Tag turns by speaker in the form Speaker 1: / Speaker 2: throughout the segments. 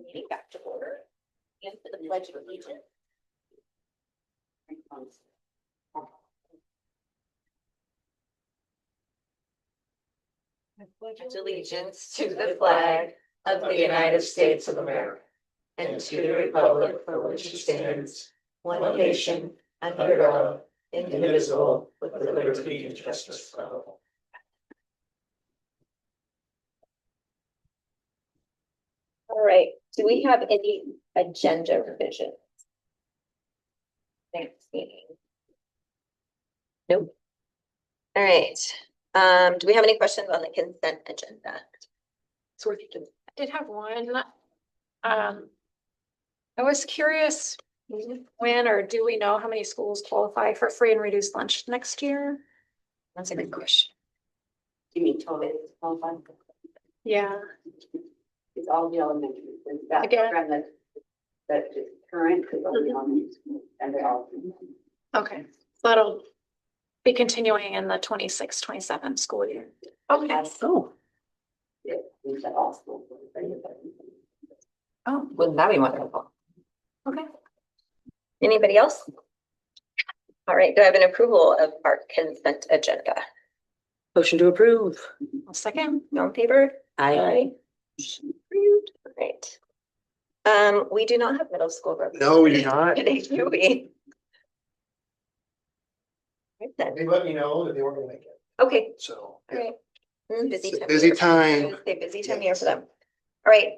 Speaker 1: meeting back to order and for the Pledge of Allegiance. Pledge allegiance to the flag of the United States of America and to the republic for which it stands, one nation, under God, indivisible, with liberty and justice for all. All right, do we have any agenda revisions? Next meeting? Nope. All right, do we have any questions on the consent agenda?
Speaker 2: I did have one. I was curious when or do we know how many schools qualify for free and reduced lunch next year?
Speaker 1: That's a good question. You mean totally qualified?
Speaker 2: Yeah.
Speaker 3: It's all the elementary, it's that
Speaker 2: Again.
Speaker 3: program that is current, is all the elementary schools, and they're all.
Speaker 2: Okay, so that'll be continuing in the 26-27 school year. Okay.
Speaker 1: Oh,
Speaker 3: Yeah, we said all schools.
Speaker 2: Oh,
Speaker 1: wouldn't that be wonderful?
Speaker 2: okay.
Speaker 1: Anybody else? All right, do I have an approval of our consent agenda?
Speaker 4: Motion to approve.
Speaker 2: I'll second.
Speaker 1: No in favor?
Speaker 4: Aye.
Speaker 1: Approved. All right. We do not have middle school.
Speaker 4: No, we do not.
Speaker 1: Today, do we? Right then.
Speaker 4: They let me know that they weren't gonna make it,
Speaker 1: Okay,
Speaker 4: so.
Speaker 1: all right. Busy
Speaker 4: It's a
Speaker 1: time.
Speaker 4: busy
Speaker 1: here.
Speaker 4: time.
Speaker 1: I would say busy time here for them. All right,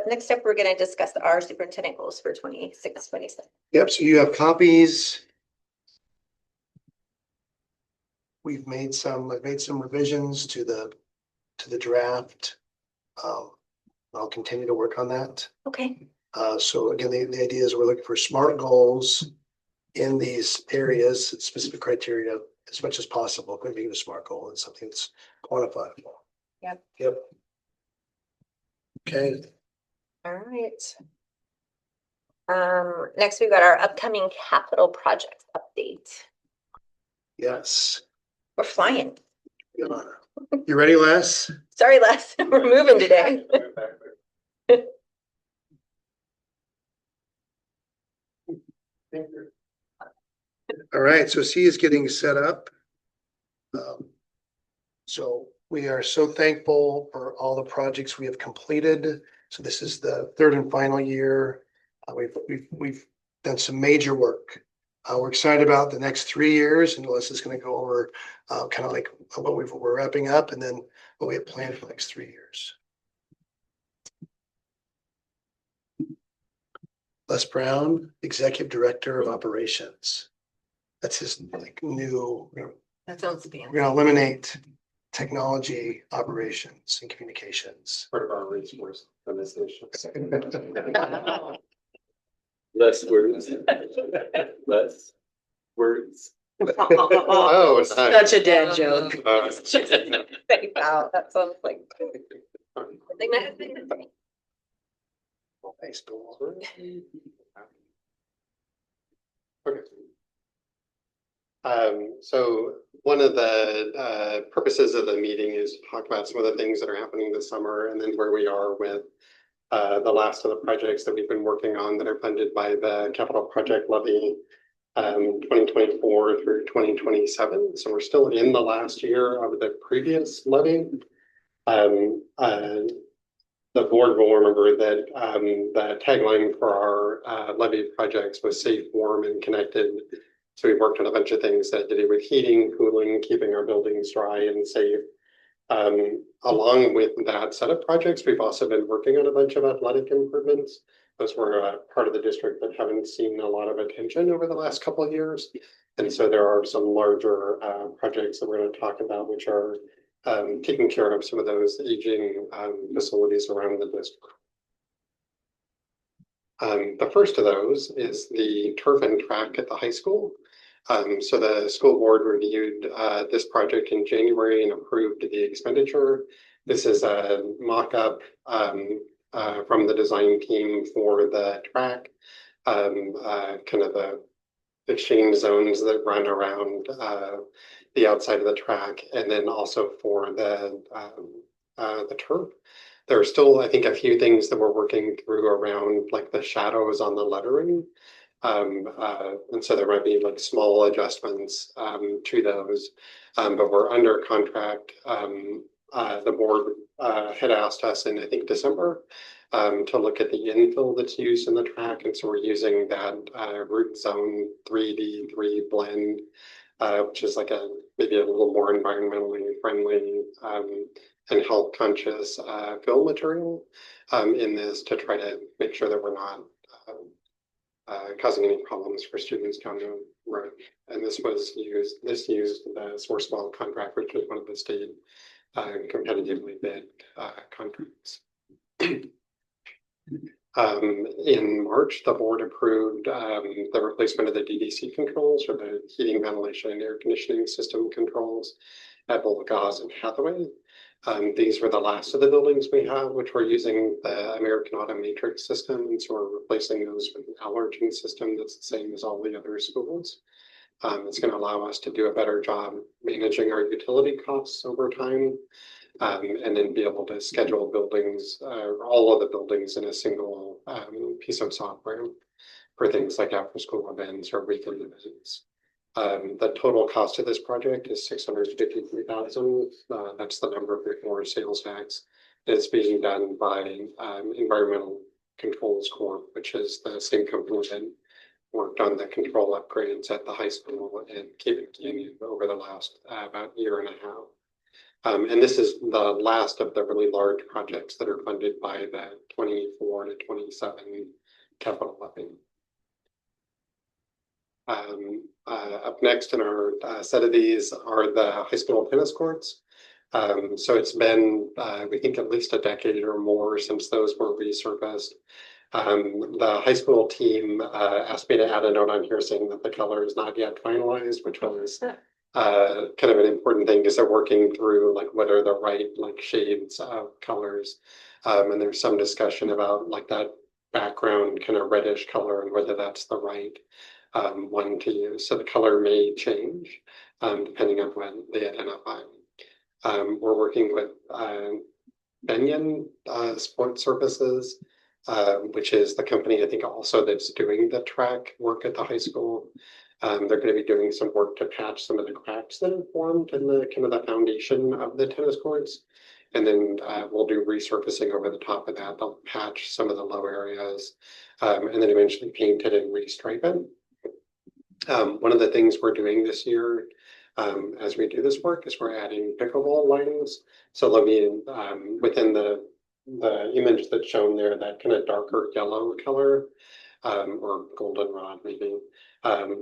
Speaker 1: next up, we're gonna discuss our superintendent goals for 26-27.
Speaker 4: Yep, so you have copies. I've made some revisions to the draft. I'll continue to work on that.
Speaker 1: Okay,
Speaker 4: So again, the idea is we're looking for SMART goals in these areas, specific criteria as much as possible. Could be a SMART goal and something that's quantifiable.
Speaker 1: Yep.
Speaker 4: Yep. Okay.
Speaker 1: all right. Next we've got our upcoming capital projects update.
Speaker 4: Yes.
Speaker 1: We're flying.
Speaker 4: You ready, Les?
Speaker 1: Sorry, Les, we're moving today.
Speaker 4: All right, so C is getting set up. So we are so thankful for all the projects we have completed. So this is the third and final year. We've done some major work. We're excited about the next 3 years, and Melissa's going to go over kind of like what we're wrapping up and then what we have planned for the next 3 years. Les Brown, Executive Director of Operations. That's his like new,
Speaker 1: That sounds
Speaker 4: we're
Speaker 1: fancy.
Speaker 4: going to eliminate technology operations and communications.
Speaker 5: Part of our resource organization. Less words. Less words.
Speaker 4: Oh, nice.
Speaker 1: Such a dad joke.
Speaker 5: Uh,
Speaker 1: Wow, that sounds like. I think my husband would say.
Speaker 4: Baseball.
Speaker 5: Okay. So one of the purposes of the meeting is to talk about some of the things that are happening this summer and then where we are with the last of the projects that we've been working on that are funded by the capital project levy 2024 through 2027. So we're still in the last year of the previous levy. The board will remember that the tagline for our levy projects was safe, warm, and connected. So we worked on a bunch of things that did it with heating, cooling, keeping our buildings dry and safe. Along with that set of projects, we've also been working on a bunch of athletic improvements. Those were part of the district that haven't seen a lot of attention over the last couple of years. And so there are some larger projects that we're going to talk about, which are taking care of some of those aging facilities around the district. The first of those is the turf and track at the high school. So the school board reviewed this project in January and approved the expenditure. This is a mock-up from the design team for the track, kind of the exchange zones that run around the outside of the track, and then also for the turf. There are still, I think, a few things that we're working through around like the shadows on the lettering. And so there might be like small adjustments to those, but we're under contract. The board had asked us in, I think, December to look at the infill that's used in the track. And so we're using that root zone 3D3 blend, which is like maybe a little more environmentally friendly and health conscious fill material in this to try to make sure that we're not causing any problems for students down the road. And this used the Sourcewell contract, which is one of the state competitively bid contracts. In March, the board approved the replacement of the DDC controls, or the heating, ventilation, and air conditioning system controls at both Gauze and Hathaway. These were the last of the buildings we have, which were using the American Auto Matrix system, and so we're replacing those with an allergen system that's the same as all the other schools. It's going to allow us to do a better job managing our utility costs over time, and then be able to schedule buildings, all of the buildings in a single piece of software for things like after-school events or weekend events. The total cost of this project is $653,000. That's the number before sales tax. It's being done by Environmental Controls Corp, which is the same company that worked on the control upgrades at the high school and Cape Canyon over the last about year and a half. And this is the last of the really large projects that are funded by the 24 to 27 capital levy. Up next in our set of these are the high school tennis courts. So it's been, we think, at least a decade or more since those were resurfaced. The high school team asked me to add a note on here saying that the color is not yet finalized, which was kind of an important thing because they're working through like what are the right like shades of colors. And there's some discussion about like that background kind of reddish color and whether that's the right one to use. So the color may change depending on what they identify. We're working with Benyon Sports Services, which is the company I think also that's doing the track work at the high school. They're going to be doing some work to patch some of the cracks that have formed in the kind of the foundation of the tennis courts. And then we'll do resurfacing over the top of that. They'll patch some of the low areas and then eventually paint it and restripe it. One of the things we're doing this year as we do this work is we're adding pickleball lines. So let me, within the image that's shown there, that kind of darker yellow color or goldenrod maybe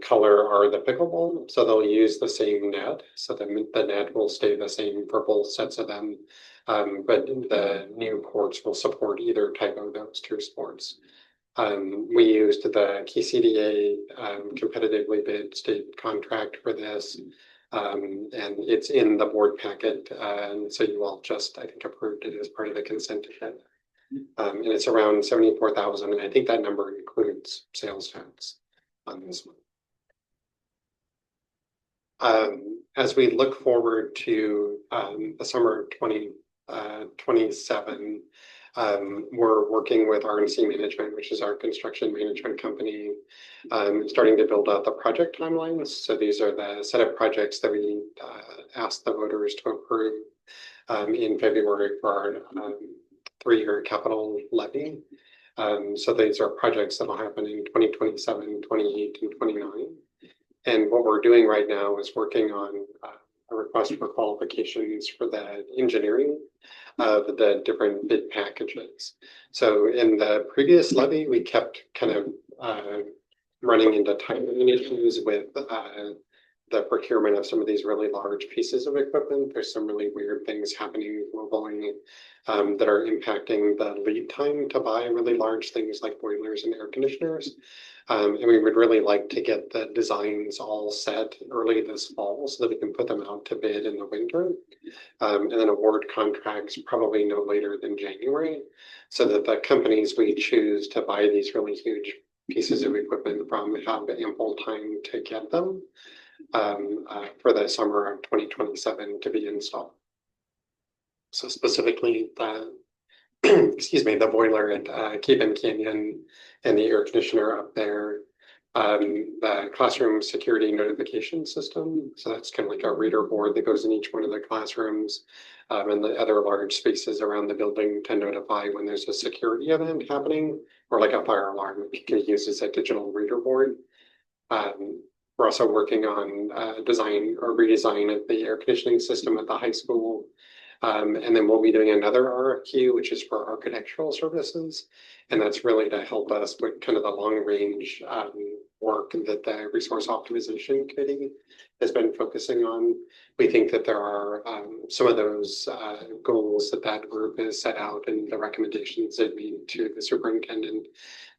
Speaker 5: color are the pickleball. So they'll use the same net. So the net will stay the same for both sets of them. But the new courts will support either type of those two sports. We used the KCDA competitively bid state contract for this, and it's in the board packet. And so you all just, I think, approved it as part of the consent agenda. And it's around 74,000. And I think that number includes sales tax on this one. As we look forward to the summer of 2027, we're working with RNC Management, which is our construction management company, starting to build out the project timelines. So these are the set of projects that we asked the voters to approve in February for our 3-year capital levy. So these are projects that will happen in 2027, 28, and 29. And what we're doing right now is working on a request for qualifications for the engineering of the different bid packages. So in the previous levy, we kept kind of running into timing issues with the procurement of some of these really large pieces of equipment. There's some really weird things happening globally that are impacting the lead time to buy really large things like boilers and air conditioners. And we would really like to get the designs all set early this fall so that we can put them out to bid in the winter. And then award contracts probably no later than January, so that the companies we choose to buy these really huge pieces of equipment from have ample time to get them for the summer of 2027 to be installed. So specifically, excuse me, the boiler at Keegan Canyon and the air conditioner up there. The classroom security notification system. So that's kind of like a reader board that goes in each one of the classrooms. And the other large spaces around the building to notify when there's a security event happening or like a fire alarm. You can use as a digital reader board. We're also working on design or redesign of the air conditioning system at the high school. And then we'll be doing another RFQ, which is for architectural services. And that's really to help us with kind of the long range work that the resource optimization committee has been focusing on. We think that there are some of those goals that that group has set out and the recommendations they made to the superintendent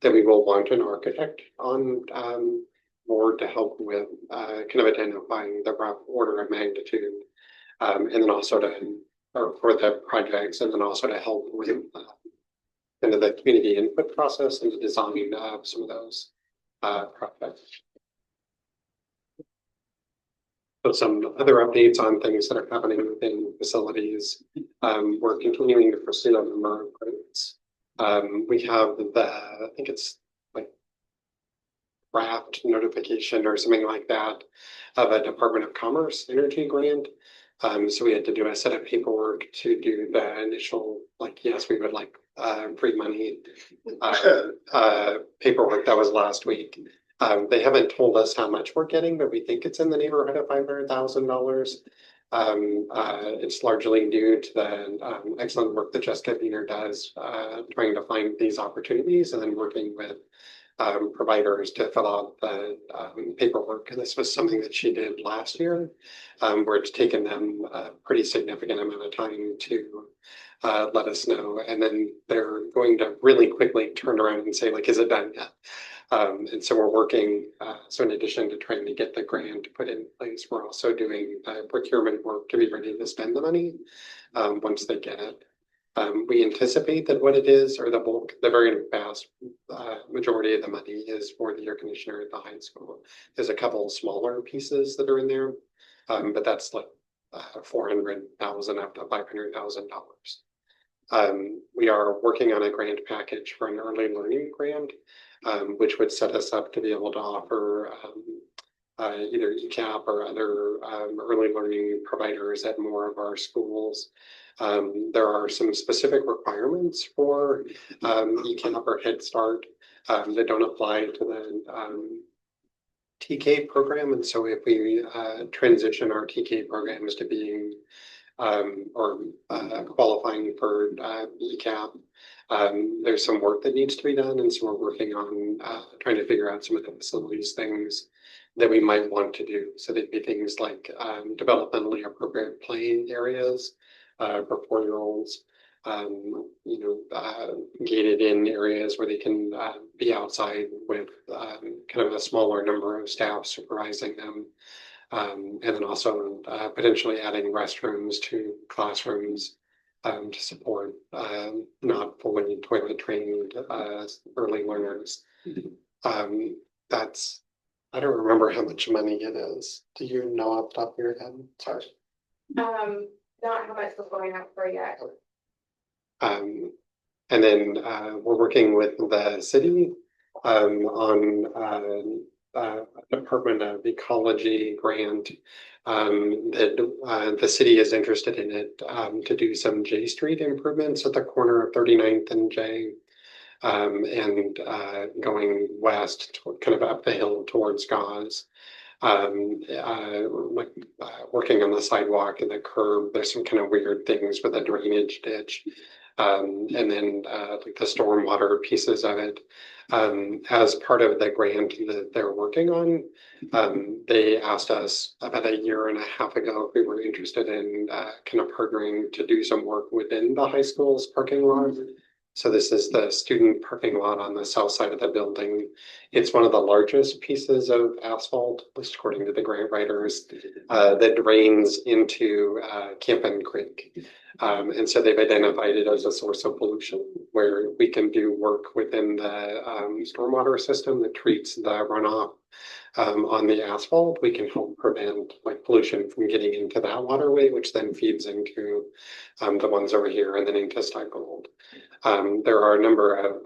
Speaker 5: that we will want an architect on board to help with kind of identifying the rough order of magnitude. And then also to or for the projects, and then also to help with kind of the community input process and the design of some of those projects. So some other updates on things that are happening within facilities. We're continuing to pursue a number of grants. We have I think it's like draft notification or something like that of a Department of Commerce energy grant. So we had to do a set of paperwork to do the initial, like, yes, we would like free money paperwork. That was last week. They haven't told us how much we're getting, but we think it's in the neighborhood of $500,000. It's largely due to the excellent work that Jessica Wiener does, trying to find these opportunities and then working with providers to fill out the paperwork. And this was something that she did last year, where it's taken them a pretty significant amount of time to let us know. And then they're going to really quickly turn around and say, like, is it done yet? And so we're working, so in addition to trying to get the grant put in place, we're also doing procurement work to be ready to spend the money once they get it. We anticipate that what it is, or the bulk, the very vast majority of the money is for the air conditioner at the high school. There's a couple smaller pieces that are in there, but that's like $400,000 up to $500,000. We are working on a grant package for an early learning grant, which would set us up to be able to offer either ECAP or other early learning providers at more of our schools. There are some specific requirements for ECAP or Head Start that don't apply to the TK program. And so if we transition our TK programs to being or qualifying for ECAP, there's some work that needs to be done. And so we're working on trying to figure out some of the facilities things that we might want to do. So there'd be things like developmentally appropriate playing areas for 4-year-olds, gated in areas where they can be outside with kind of a smaller number of staff supervising them. And then also potentially adding restrooms to classrooms to support not fully toilet trained early learners. I don't remember how much money it is. Do you know off the top of your head? Sorry.
Speaker 2: Not how much we're going out for yet.
Speaker 5: And then we're working with the city on a Department of Ecology grant that the city is interested in it to do some J Street improvements at the corner of 39th and J. And going west, kind of up the hill towards Gauze. Working on the sidewalk and the curb, there's some kind of weird things with a drainage ditch. And then like the stormwater pieces of it. As part of the grant that they're working on, they asked us about a year and a half ago if we were interested in kind of partnering to do some work within the high school's parking lot. So this is the student parking lot on the south side of the building. It's one of the largest pieces of asphalt, at least according to the grant writers, that drains into Campen Creek. And so they've identified it as a source of pollution where we can do work within the stormwater system that treats the runoff on the asphalt, we can help prevent like pollution from getting into that waterway, which then feeds into the ones over here and then into Stuyvesant. There are a number of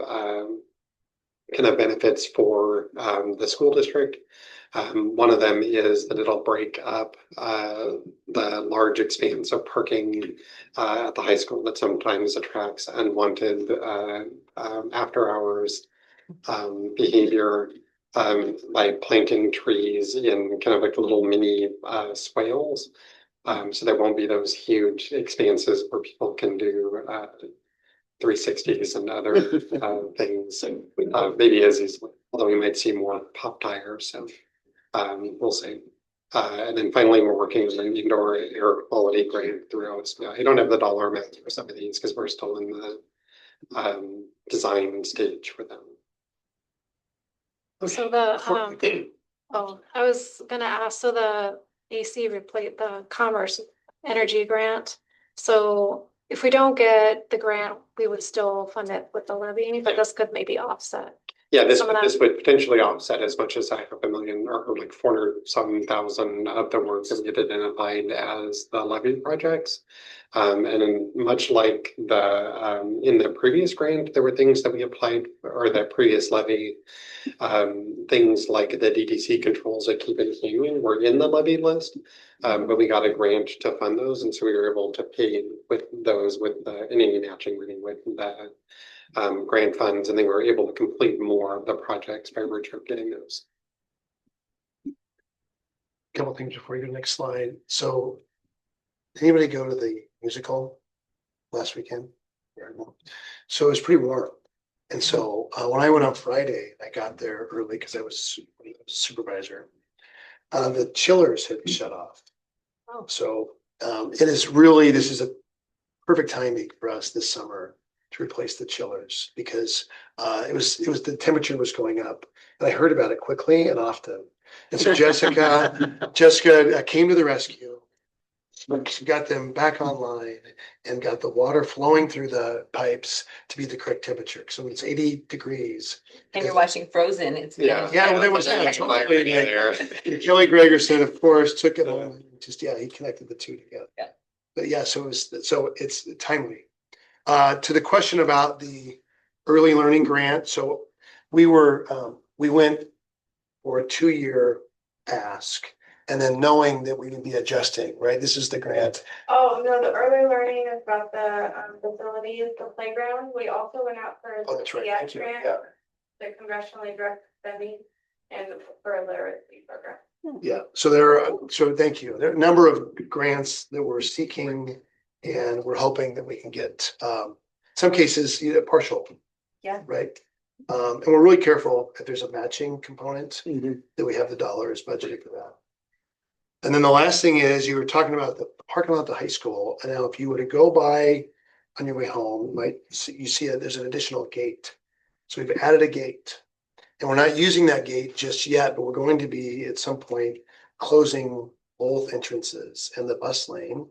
Speaker 5: kind of benefits for the school district. One of them is that it'll break up the large expanse of parking at the high school that sometimes attracts unwanted after hours behavior by planting trees in kind of like little mini swales. So there won't be those huge expanses where people can do 360s and other things, maybe as easily, although we might see more pop tires. So we'll see. And then finally, we're working on an indoor air quality grant through OSBI. I don't have the dollar amount for some of these because we're still in the design stage for them.
Speaker 2: So the, I was gonna ask, so the AC replace the Commerce Energy Grant. So if we don't get the grant, we would still fund it with the levy, but this could maybe offset.
Speaker 5: Yeah, this
Speaker 2: some of
Speaker 5: this would potentially offset as much as $500,000 or like 400,000 of the work that we had identified as the levy projects. And much like the in the previous grant, there were things that we applied or the previous levy, things like the DTC controls that keep it hanging were in the levy list, but we got a grant to fund those, and so we were able to pay with those with any matching money with the grant funds, and they were able to complete more of the projects by virtue of getting those.
Speaker 4: Couple things before you go to the next slide. So did anybody go to the musical last weekend? So it was pretty warm. And so when I went on Friday, I got there early because I was a supervisor. The chillers had shut off.
Speaker 2: Oh.
Speaker 4: So it is really, this is a perfect timing for us this summer to replace the chillers because it was the temperature was going up, and I heard about it quickly and often. And so Jessica came to the rescue. She got them back online and got the water flowing through the pipes to be the correct temperature. So it's 80 degrees.
Speaker 1: And you're watching Frozen, it's.
Speaker 5: Yeah.
Speaker 4: Yeah, well, there was
Speaker 5: Yeah,
Speaker 4: that.
Speaker 5: totally there.
Speaker 4: Kelly Gregerson, of course, took it on. Just he connected the two together.
Speaker 1: Yeah.
Speaker 4: But yeah, so it's timely. To the question about the early learning grant, so we went for a 2-year ask, and then knowing that we would be adjusting, right? This is the grant.
Speaker 6: Oh, no, the early learning is about the facilities, the playground. We also went out for
Speaker 4: Oh, that's right.
Speaker 6: the
Speaker 4: Thank you.
Speaker 6: grant,
Speaker 4: Yeah.
Speaker 6: the congressionally directed spending, and for a literacy program.
Speaker 4: Yeah, so thank you. There are a number of grants that we're seeking, and we're hoping that we can get, some cases, partial.
Speaker 1: Yeah.
Speaker 4: Right? And we're really careful if there's a matching component that we have the dollars budgeted for that. And then the last thing is you were talking about the parking lot at the high school. And now if you were to go by on your way home, you see that there's an additional gate. So we've added a gate. And we're not using that gate just yet, but we're going to be at some point closing both entrances and the bus lane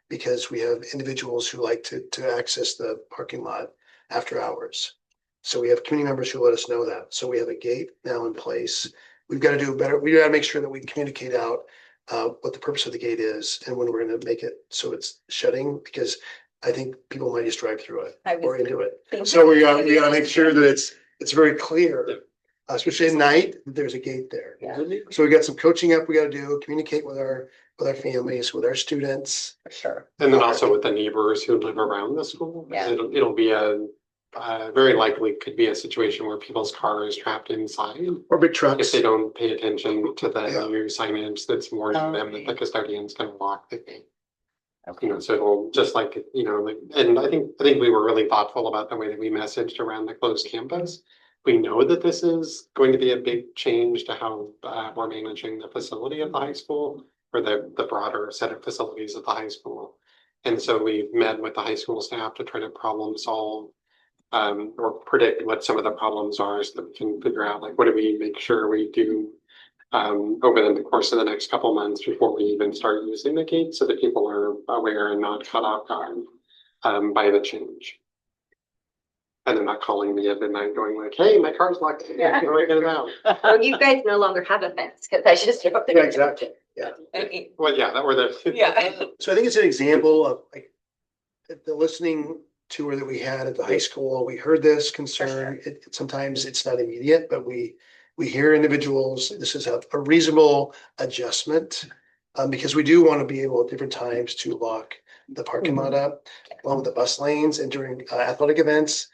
Speaker 4: because we have individuals who like to access the parking lot after hours. So we have community members who let us know that. So we have a gate now in place. We've got to do better. We got to make sure that we communicate out what the purpose of the gate is and when we're going to make it so it's shutting, because I think people might just drive through it or into it. So we got to make sure that it's very clear, especially at night, that there's a gate there.
Speaker 1: Yeah.
Speaker 4: So we got some coaching up we got to do, communicate with our families, with our students.
Speaker 1: For sure.
Speaker 5: And then also with the neighbors who live around the school.
Speaker 1: Yeah.
Speaker 5: It'll be very likely could be a situation where people's car is trapped inside
Speaker 4: Or big
Speaker 5: if
Speaker 4: trucks.
Speaker 5: they don't pay attention to the
Speaker 4: Yeah.
Speaker 5: new signage that's warning them that
Speaker 1: Okay.
Speaker 5: the custodian's gonna lock the gate.
Speaker 1: Okay.
Speaker 5: You know, so it'll just like, and I think we were really thoughtful about the way that we messaged around the closed campus. We know that this is going to be a big change to how we're managing the facility at the high school or the broader set of facilities at the high school. And so we've met with the high school staff to try to problem solve or predict what some of the problems are so that we can figure out like what do we make sure we do over the course of the next couple months before we even start using the gate so that people are aware and not caught off guard by the change. and they're not calling me at midnight going like, hey, my car's locked.
Speaker 1: Yeah.
Speaker 5: How do I get it out?
Speaker 1: Oh, you guys no longer have a fence, because I just drove
Speaker 4: Yeah,
Speaker 1: there.
Speaker 4: exactly. Yeah.
Speaker 1: Okay.
Speaker 5: Well, yeah, that were the.
Speaker 1: Yeah.
Speaker 4: So I think it's an example of like the listening tour that we had at the high school. We heard this concern. Sometimes it's not immediate, but we hear individuals. This is a reasonable adjustment. Because we do want to be able at different times to lock the parking lot up along with the bus lanes, and during athletic events,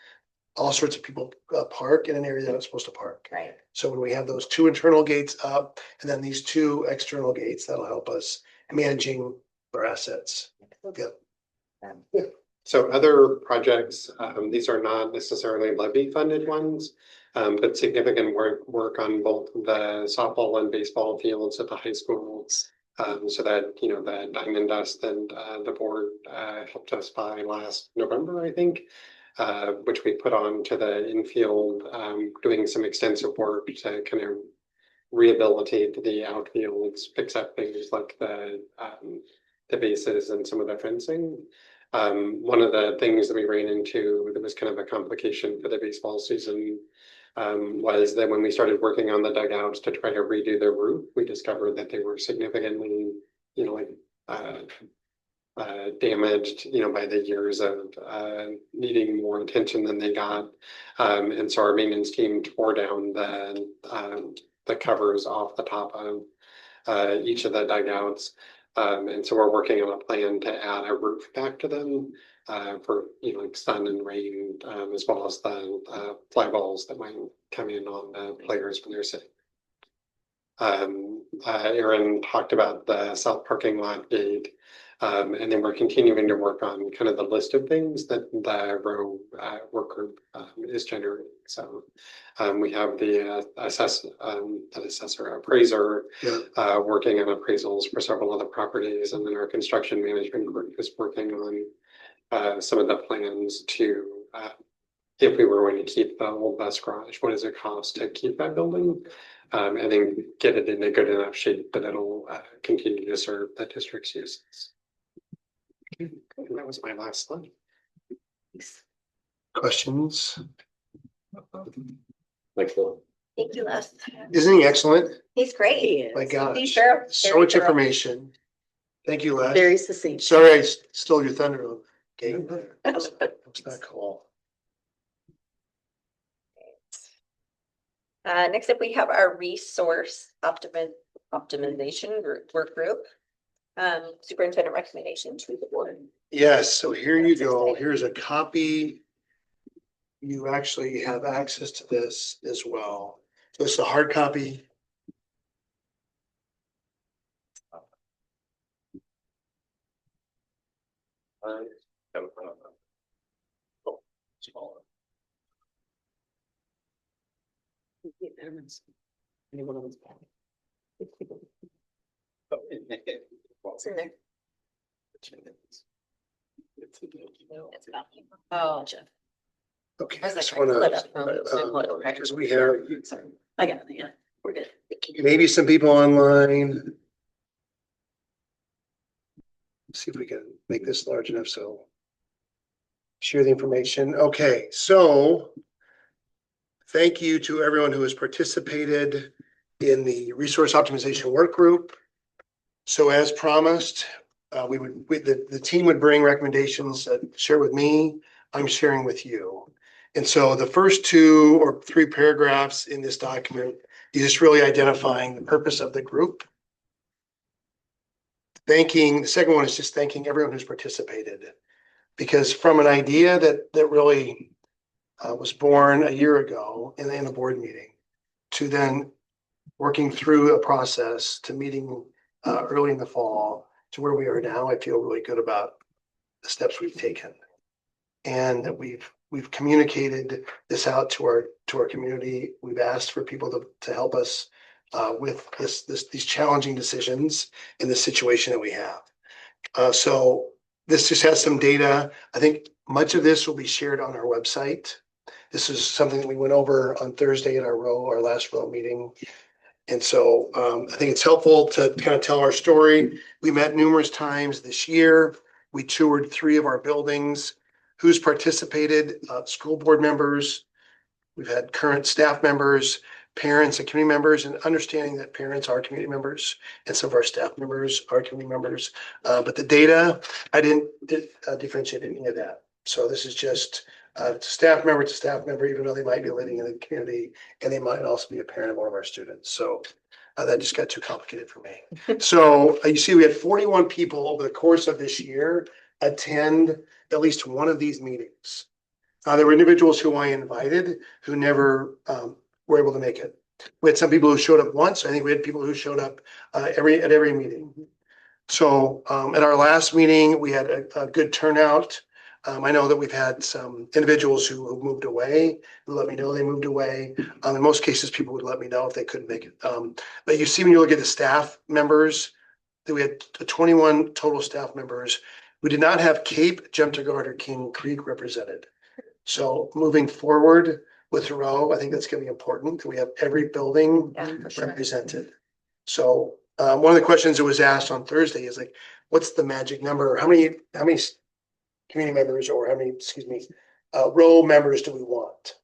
Speaker 4: all sorts of people park in an area they're not supposed to park.
Speaker 1: Right.
Speaker 4: So when we have those two internal gates up and then these two external gates, that'll help us managing our assets. Yeah.
Speaker 5: So other projects, these are not necessarily levy funded ones, but significant work on both the softball and baseball fields at the high schools. So that, you know, the Diamond Dust and the board helped us buy last November, I think, which we put on to the infield, doing some extensive work to kind of rehabilitate the outfields, fix up things like the bases and some of the fencing. One of the things that we ran into that was kind of a complication for the baseball season was that when we started working on the dugouts to try to redo the roof, we discovered that they were significantly, you know, like damaged, you know, by the years of needing more attention than they got. And so our maintenance team tore down the covers off the top of each of the dugouts. And so we're working on a plan to add a roof back to them for, you know, like sun and rain, as well as the fly balls that might come in on the players when they're sitting. Aaron talked about the south parking lot gate, and then we're continuing to work on kind of the list of things that the row work group is generating. So we have the assessor appraiser working on appraisals for several other properties, and then our construction management group is working on some of the plans to if we were going to keep the old bus garage, what does it cost to keep that building? And then get it in a good enough shape that it'll continue to serve the district's uses. And that was my last slide.
Speaker 4: Questions?
Speaker 1: Thank you, Les.
Speaker 4: Isn't he excellent?
Speaker 1: He's great.
Speaker 4: My gosh,
Speaker 1: He's thorough.
Speaker 4: so
Speaker 1: Very
Speaker 4: much
Speaker 1: thorough.
Speaker 4: information. Thank you, Les.
Speaker 7: Very succinct.
Speaker 4: Sorry, I stole your thunder. Okay, that's not cool.
Speaker 1: Next up, we have our resource optimization work group. Superintendent recommendation to the board.
Speaker 4: Yes, so here you go. Here's a copy. You actually have access to this as well. So it's a hard copy.
Speaker 1: What's in there? It's about you. Oh, Jeff.
Speaker 4: Okay,
Speaker 1: Where's
Speaker 4: I
Speaker 1: that
Speaker 4: just
Speaker 1: card?
Speaker 4: wanna,
Speaker 1: Pull it up.
Speaker 4: because we have
Speaker 1: Sorry. I got it, yeah. We're good.
Speaker 4: maybe some people online. See if we can make this large enough so share the information. Okay, so thank you to everyone who has participated in the resource optimization work group. So as promised, the team would bring recommendations, share with me. I'm sharing with you. And so the first 2 or 3 paragraphs in this document is just really identifying the purpose of the group. The second one is just thanking everyone who's participated. Because from an idea that really was born a year ago in a board meeting, to then working through a process to meeting early in the fall to where we are now, I feel really good about the steps we've taken. And that we've communicated this out to our community. We've asked for people to help us with these challenging decisions in the situation that we have. So this just has some data. I think much of this will be shared on our website. This is something that we went over on Thursday at our last row meeting. And so I think it's helpful to kind of tell our story. We met numerous times this year. We toured 3 of our buildings. who's participated, school board members. We've had current staff members, parents and community members, and understanding that parents are community members and some of our staff members are community members. But the data, I didn't differentiate any of that. So this is just staff member to staff member, even though they might be living in the community and they might also be a parent of one of our students. So that just got too complicated for me. So you see, we had 41 people over the course of this year attend at least one of these meetings. There were individuals who I invited who never were able to make it. We had some people who showed up once. I think we had people who showed up at every meeting. So at our last meeting, we had a good turnout. I know that we've had some individuals who moved away, who let me know they moved away. In most cases, people would let me know if they couldn't make it. But you see, when you look at the staff members, that we had 21 total staff members. We did not have Cape, Jemtergard, or King Creek represented. So moving forward with Row, I think that's going to be important that we have every building represented. So one of the questions that was asked on Thursday is like, what's the magic number? How many community members, or how many, excuse me, Row members do we want?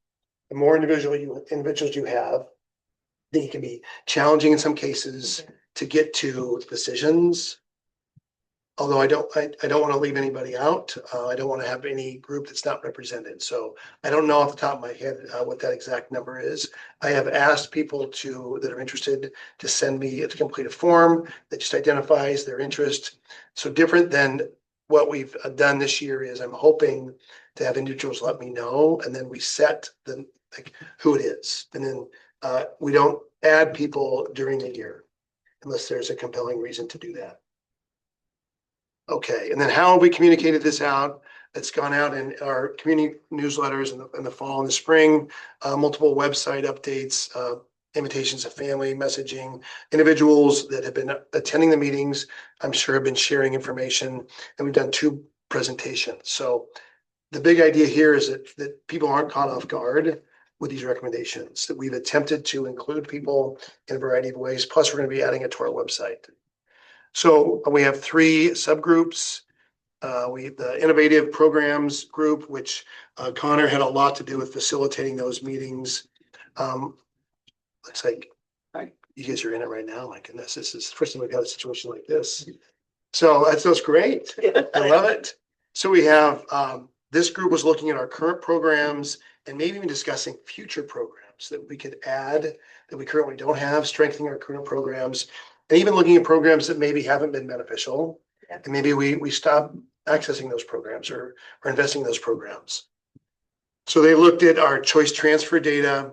Speaker 4: The more individuals you have, then it can be challenging in some cases to get to decisions. Although I don't want to leave anybody out. I don't want to have any group that's not represented. So I don't know off the top of my head what that exact number is. I have asked people that are interested to send me to complete a form that just identifies their interest. So different than what we've done this year is I'm hoping to have individuals let me know, and then we set who it is. And then we don't add people during the year unless there's a compelling reason to do that. Okay, and then how have we communicated this out? It's gone out in our community newsletters in the fall and the spring, multiple website updates, invitations to family messaging. Individuals that have been attending the meetings, I'm sure have been sharing information, and we've done 2 presentations. So the big idea here is that people aren't caught off guard with these recommendations, that we've attempted to include people in a variety of ways. Plus, we're going to be adding it to our website. So we have 3 subgroups. We have the innovative programs group, which Connor had a lot to do with facilitating those meetings. Looks like you guys are in it right now. My goodness, this is the first time we've had a situation like this. So that's great. I love it. So we have this group was looking at our current programs and maybe even discussing future programs that we could add that we currently don't have, strengthening our current programs. And even looking at programs that maybe haven't been beneficial, and maybe we stop accessing those programs or investing in those programs. So they looked at our choice transfer data,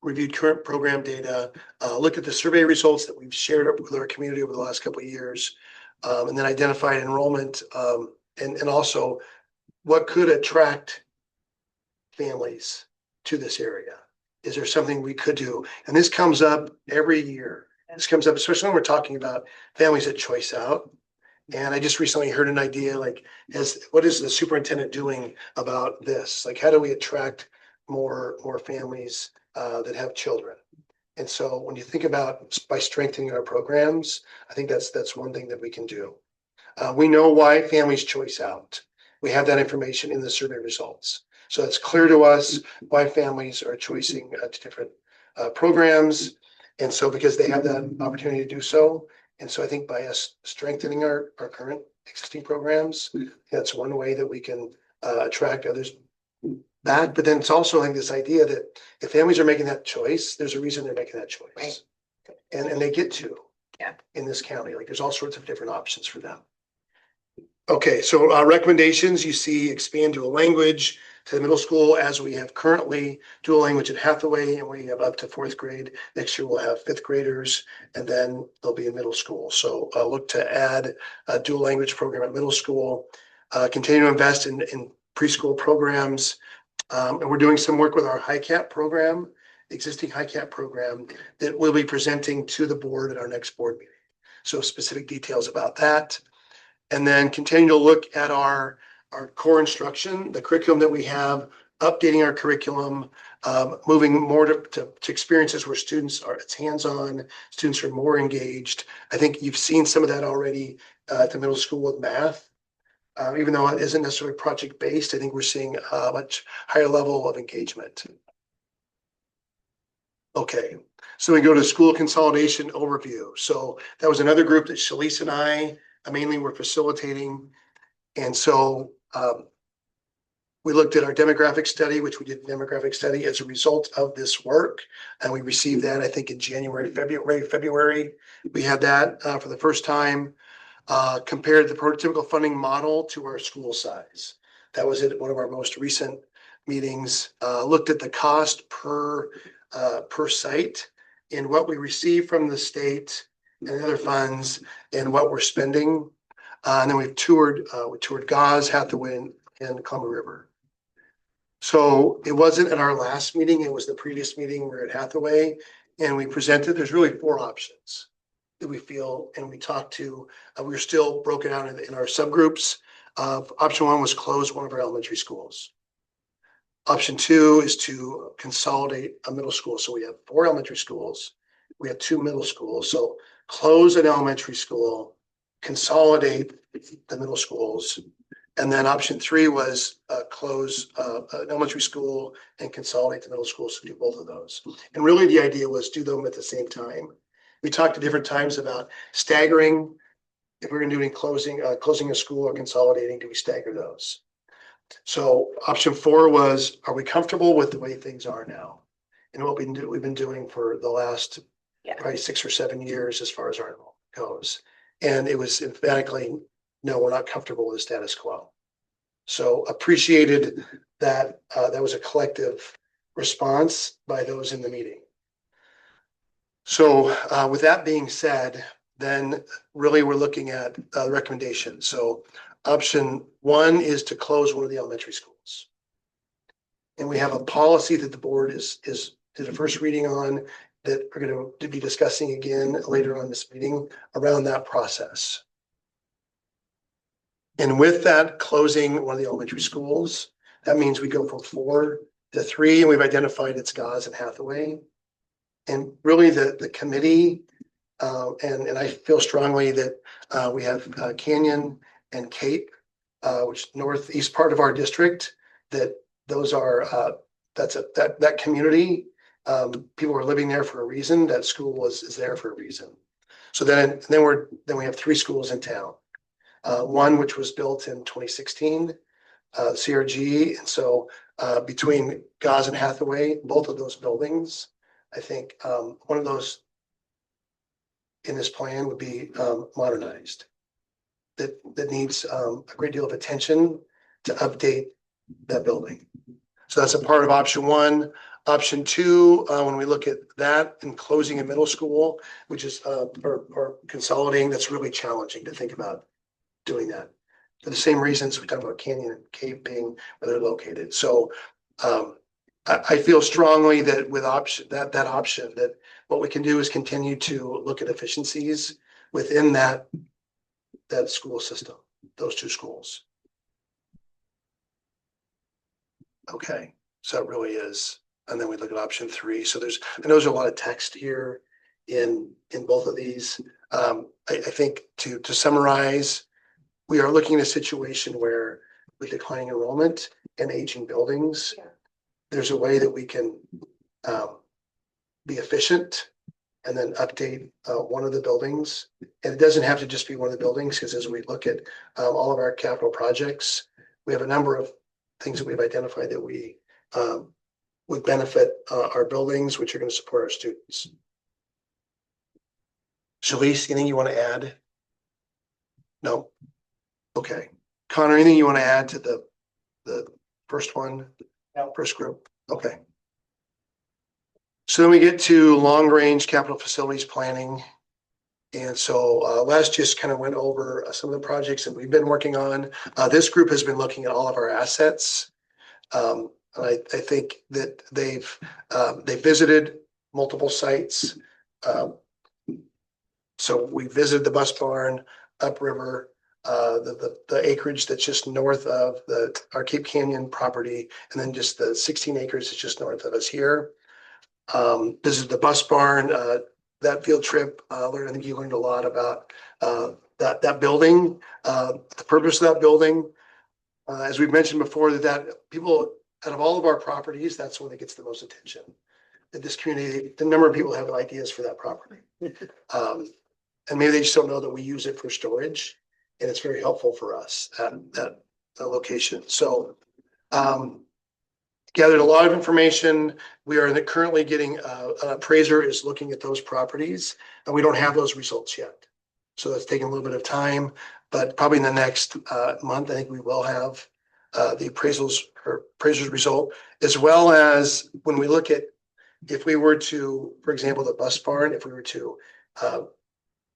Speaker 4: reviewed current program data, looked at the survey results that we've shared with our community over the last couple of years, and then identified enrollment and also what could attract families to this area. Is there something we could do? And this comes up every year. This comes up, especially when we're talking about families that choice out. And I just recently heard an idea like, what is the superintendent doing about this? Like, how do we attract more families that have children? And so when you think about by strengthening our programs, I think that's one thing that we can do. We know why families choice out. We have that information in the survey results. So it's clear to us why families are choosing to different programs. And so because they have that opportunity to do so. And so I think by us strengthening our current existing programs, that's one way that we can attract others back. But then it's also, I think, this idea that if families are making that choice, there's a reason they're making that choice.
Speaker 1: Right.
Speaker 4: And they get to
Speaker 1: Yeah.
Speaker 4: in this county. Like there's all sorts of different options for them. Okay, so recommendations, you see expand dual language to the middle school as we have currently, dual language at Hathaway, and we have up to 4th grade. Next year we'll have 5th graders, and then they'll be in middle school. So look to add a dual language program at middle school, continue to invest in preschool programs. And we're doing some work with our HiCap program, existing HiCap program that we'll be presenting to the board at our next board meeting. So specific details about that. And then continue to look at our core instruction, the curriculum that we have, updating our curriculum, moving more to experiences where students are, it's hands-on, students are more engaged. I think you've seen some of that already at the middle school with math. Even though it isn't necessarily project-based, I think we're seeing a much higher level of engagement. Okay, so we go to school consolidation overview. So that was another group that Shalice and I mainly were facilitating. And so we looked at our demographic study, which we did a demographic study as a result of this work. And we received that, I think, in January, February. We had that for the first time, compared the prototypical funding model to our school size. That was at one of our most recent meetings, looked at the cost per site and what we receive from the state and other funds and what we're spending. And then we toured Gauze, Hathaway, and Columbia River. So it wasn't at our last meeting, it was the previous meeting. We're at Hathaway and we presented, there's really 4 options that we feel, and we talked to, we were still broken out in our subgroups. Option 1 was close one of our elementary schools. Option 2 is to consolidate a middle school. So we have 4 elementary schools. We have 2 middle schools. So close an elementary school, consolidate the middle schools. And then option 3 was close an elementary school and consolidate the middle schools to do both of those. And really the idea was do them at the same time. We talked at different times about staggering. If we're going to do any closing a school or consolidating, do we stagger those? So option 4 was, are we comfortable with the way things are now? And what we've been doing for the last probably 6 or 7 years as far as our enrollment goes. And it was emphatically, no, we're not comfortable with the status quo. So appreciated that that was a collective response by those in the meeting. So with that being said, then really we're looking at the recommendation. So option 1 is to close one of the elementary schools. And we have a policy that the board did a first reading on that we're going to be discussing again later on this meeting around that process. And with that closing one of the elementary schools, that means we go from 4 to 3, and we've identified it's Gauze and Hathaway. And really the committee, and I feel strongly that we have Canyon and Cape, which is northeast part of our district, that those are, that community, people are living there for a reason. That school is there for a reason. So then we have 3 schools in town. One which was built in 2016, CRG. And so between Gauze and Hathaway, both of those buildings, I think one of those in this plan would be modernized. That needs a great deal of attention to update that building. So that's a part of option 1. Option 2, when we look at that and closing a middle school, which is or consolidating, that's really challenging to think about doing that for the same reasons we talked about Canyon and Cape being where they're located. So I feel strongly that with option that what we can do is continue to look at efficiencies within that school system, those 2 schools. Okay, so it really is. And then we look at option 3. So I know there's a lot of text here in both of these. I think to summarize, we are looking at a situation where with declining enrollment and aging buildings, there's a way that we can be efficient and then update one of the buildings. And it doesn't have to just be one of the buildings, because as we look at all of our capital projects, we have a number of things that we've identified that we would benefit our buildings, which are going to support our students. Shalice, anything you want to add? No? Okay. Connor, anything you want to add to the first one? No. First group? Okay. So then we get to long range capital facilities planning. And so Les just kind of went over some of the projects that we've been working on. This group has been looking at all of our assets. I think that they've visited multiple sites. So we visited the bus barn, upriver, the acreage that's just north of our Cape Canyon property, and then just the 16 acres is just north of us here. This is the bus barn. That field trip, I think you learned a lot about that building, the purpose of that building. As we've mentioned before, that people, out of all of our properties, that's one that gets the most attention. In this community, the number of people have ideas for that property. And maybe they just don't know that we use it for storage, and it's very helpful for us at that location. So gathered a lot of information. We are currently getting, an appraiser is looking at those properties, and we don't have those results yet. So that's taking a little bit of time, but probably in the next month, I think we will have the appraiser's result, as well as when we look at, if we were to, for example, the bus barn, if we were to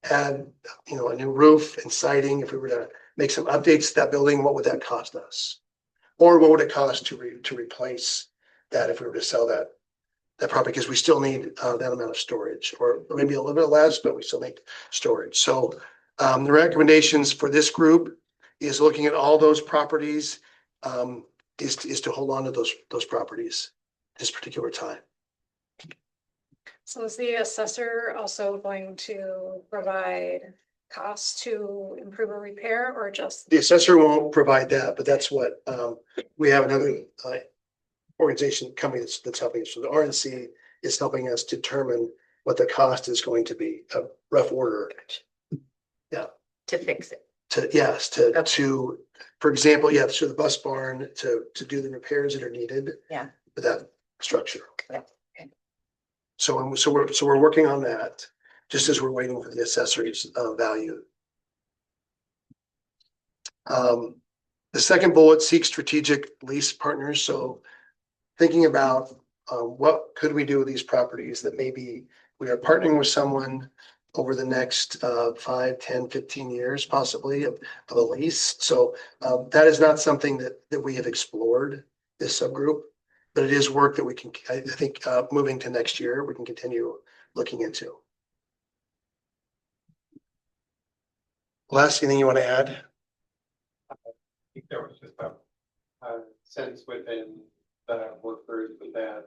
Speaker 4: add, a new roof and siding, if we were to make some updates to that building, what would that cost us? Or what would it cost to replace that if we were to sell that property? Because we still need that amount of storage, or maybe a little bit less, but we still need storage. So the recommendations for this group is looking at all those properties, is to hold on to those properties this particular time.
Speaker 2: So is the assessor also going to provide costs to improve or repair, or just?
Speaker 4: The assessor won't provide that, but that's what, we have another organization company that's helping us. So the RNC is helping us determine what the cost is going to be, a rough order.
Speaker 1: To fix it.
Speaker 4: To, for example, so the bus barn to do the repairs that are needed.
Speaker 1: Yeah.
Speaker 4: For that structure.
Speaker 1: Yeah. Okay.
Speaker 4: So we're working on that, just as we're waiting for the accessories value. The second bullet seeks strategic lease partners. So thinking about what could we do with these properties that maybe we are partnering with someone over the next 5, 10, 15 years, possibly of a lease. So that is not something that we have explored, this subgroup, but it is work that we can, I think, moving to next year, we can continue looking into. Les, anything you want to add?
Speaker 5: I think there was just a sense within the workers that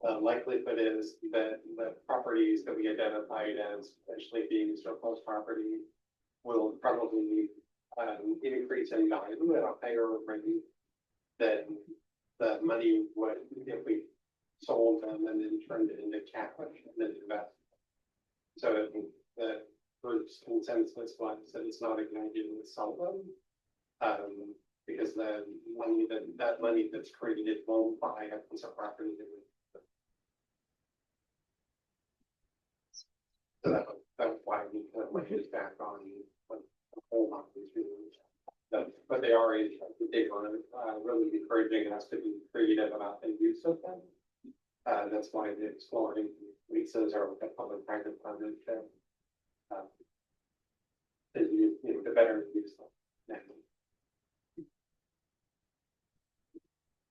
Speaker 5: the likelihood is that the properties that we identified as potentially being surplus property will probably increase in value at a higher rate than the money would if we sold them and then turned it into cash and then invest. So I think the group's consensus was that it's not a good idea to sell them, because the money that money that's created won't buy a piece of property. So that's why we kind of went back on the whole lot of these reasons. But they are really encouraging us to be creative about the use of them. That's why the exploring leases are a public-private partnership. The better use them.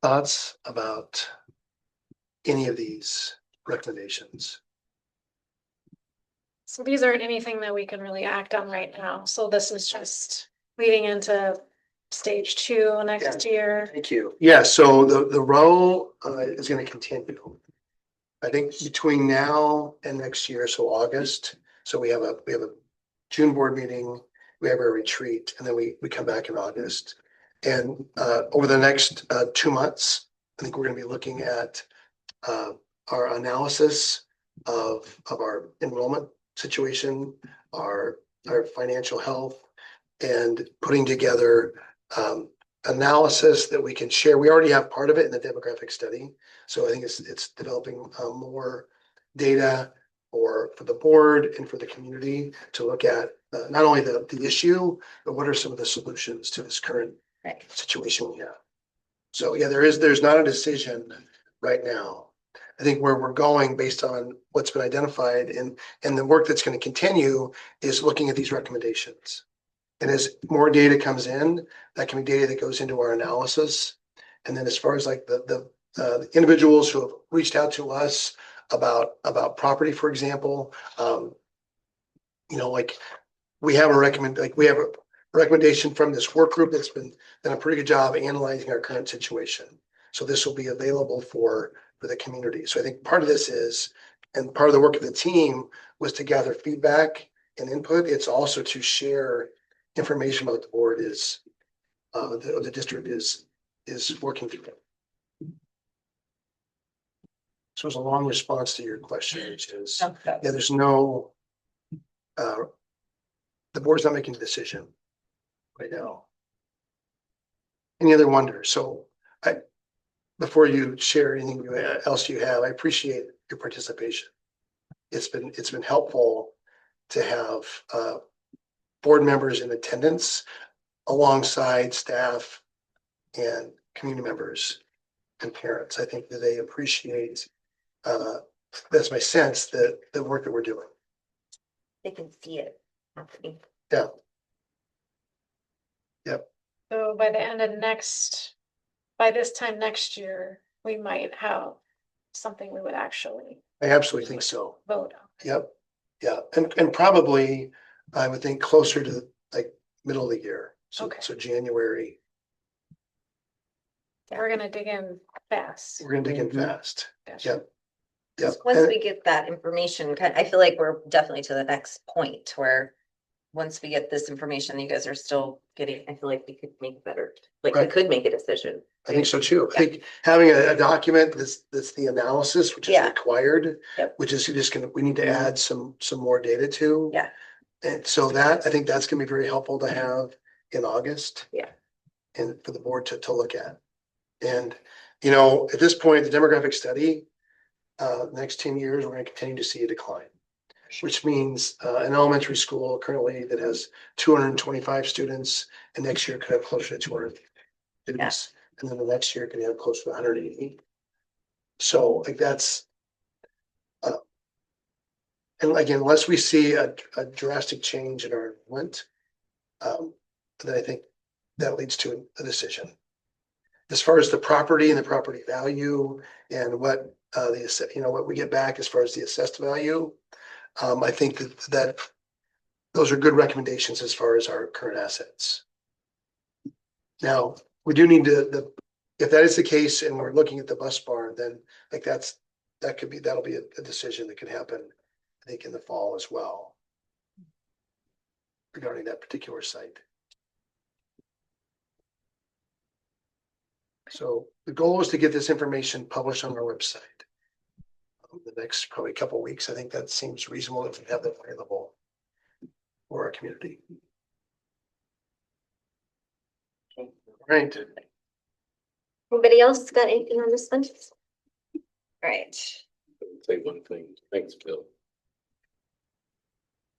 Speaker 4: Thoughts about any of these recommendations?
Speaker 2: So these aren't anything that we can really act on right now. So this is just leading into stage 2 next year.
Speaker 4: Thank you. Yeah, so the row is going to continue. I think between now and next year, so August. So we have a June board meeting, we have a retreat, and then we come back in August. And over the next 2 months, I think we're going to be looking at our analysis of our enrollment situation, our financial health, and putting together analysis that we can share. We already have part of it in the demographic study. So I think it's developing more data for the board and for the community to look at not only the issue, but what are some of the solutions to this current situation we have. So yeah, there's not a decision right now. I think where we're going based on what's been identified and the work that's going to continue is looking at these recommendations. And as more data comes in, that can be data that goes into our analysis. And then as far as like the individuals who have reached out to us about property, for example, like we have a recommendation from this work group that's been done a pretty good job analyzing our current situation. So this will be available for the community. So I think part of this is, and part of the work of the team was to gather feedback and input. It's also to share information about the board is, the district is working through. So it's a long response to your question, which is, yeah, there's no, the board's not making a decision right now. Any other wonders? So before you share anything else you have, I appreciate your participation. It's been helpful to have board members in attendance alongside staff and community members and parents. I think that they appreciate, that's my sense, that the work that we're doing.
Speaker 1: They can see it happening.
Speaker 4: Yeah.
Speaker 2: So by the end of by this time next year, we might have something we would actually
Speaker 4: I absolutely think so.
Speaker 2: vote on.
Speaker 4: Yep. Yeah. And probably I would think closer to like middle of the year. So,
Speaker 2: Okay.
Speaker 4: so January,
Speaker 2: We're gonna dig in fast.
Speaker 4: we're gonna dig in fast.
Speaker 2: Gotcha.
Speaker 4: Yep. Yep.
Speaker 1: Once
Speaker 4: And-
Speaker 1: we get that information, I feel like we're definitely to the next point where once we get this information, you guys are still getting, I feel like we could make better, like we
Speaker 4: Right.
Speaker 1: could make a decision.
Speaker 4: I think so too. I think having a document that's the analysis, which is
Speaker 1: Yeah.
Speaker 4: required,
Speaker 1: Yep.
Speaker 4: which is just we need to add some more data to.
Speaker 1: Yeah.
Speaker 4: And so I think that's gonna be very helpful to have in August.
Speaker 1: Yeah.
Speaker 4: And for the board to look at. And, you know, at this point, the demographic study, the next 10 years, we're gonna continue to see a decline. Which means an elementary school currently that has 225 students, and next year could have closer to 200 students. And then the next year could have close to 180. So like that's, and again, unless we see a drastic change in our enrollment, then I think that leads to a decision. As far as the property and the property value and what what we get back as far as the assessed value, I think that those are good recommendations as far as our current assets. Now, we do need if that is the case and we're looking at the bus barn, then like that'll be a decision that could happen, I think, in the fall as well. Regarding that particular site. So the goal is to get this information published on our website. The next probably couple of weeks. I think that seems reasonable if we have that available for our community.
Speaker 1: Okay.
Speaker 4: Right.
Speaker 1: Anybody else got anything on this one? All right.
Speaker 7: Say one thing. Thanks, Bill.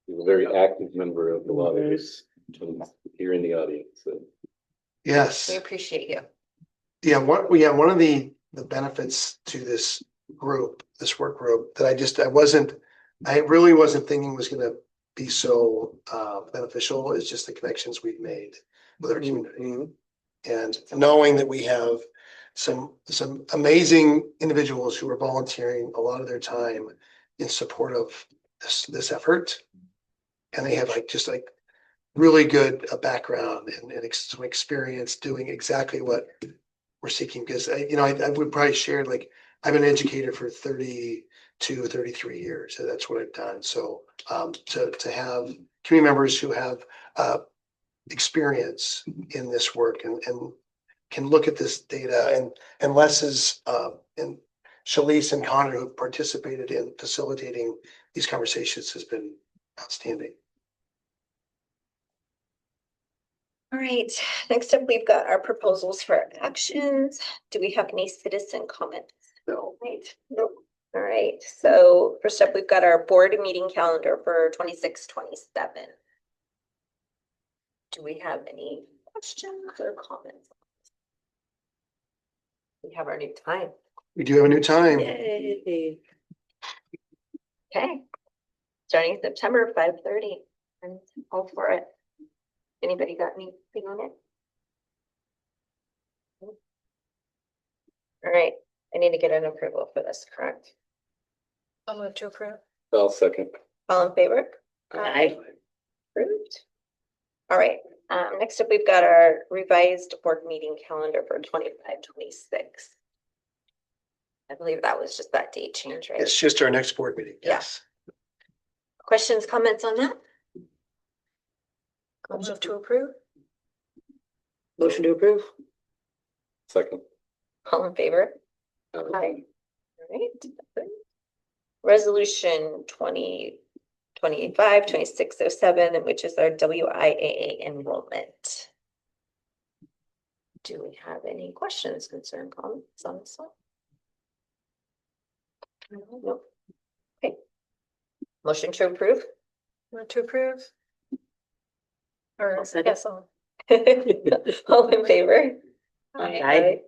Speaker 7: You're a very active member of a lot of this here in the audience. So.
Speaker 4: Yes.
Speaker 1: We appreciate you.
Speaker 4: Yeah. One of the benefits to this work group that I really wasn't thinking was going to be so beneficial is just the connections we've made with our community. And knowing that we have some amazing individuals who are volunteering a lot of their time in support of this effort. And they have just really good background and some experience doing exactly what we're seeking. Because I would probably share I've been an educator for 32, 33 years. So that's what I've done. So to have community members who have experience in this work and can look at this data and Les's and Shalise and Connor who have participated in facilitating these conversations has been outstanding.
Speaker 1: All right, next up, we've got our proposals for actions. Do we have any citizen comments?
Speaker 4: No.
Speaker 1: Right, nope. All right, so first up, we've got our board meeting calendar for 26-27. Do we have any questions or comments? We have our new time.
Speaker 4: We do have a new time.
Speaker 1: Yay. Okay, starting in September, 5:30. I'm all for it. Anybody got anything on it? All right, I need to get an approval for this, correct?
Speaker 2: I'll move to approve.
Speaker 7: I'll second.
Speaker 1: All in favor?
Speaker 2: Aye.
Speaker 1: Approved. All right, next up, we've got our revised board meeting calendar for 25-26. I believe that was just that date change, right?
Speaker 4: It's just our next board meeting.
Speaker 1: Yeah.
Speaker 4: Yes.
Speaker 1: Questions, comments on that?
Speaker 2: I'll move to approve.
Speaker 1: Motion to approve.
Speaker 7: Second.
Speaker 1: All in favor?
Speaker 7: Uh,
Speaker 1: Aye. All right. Resolution 2025-2607, which is our WIAA enrollment. Do we have any questions, concern, comments on this one? Nope. Okay. Motion to approve?
Speaker 2: Move to approve. Or,
Speaker 1: I'll second.
Speaker 2: yes, I'll.
Speaker 1: All in favor?
Speaker 2: Aye.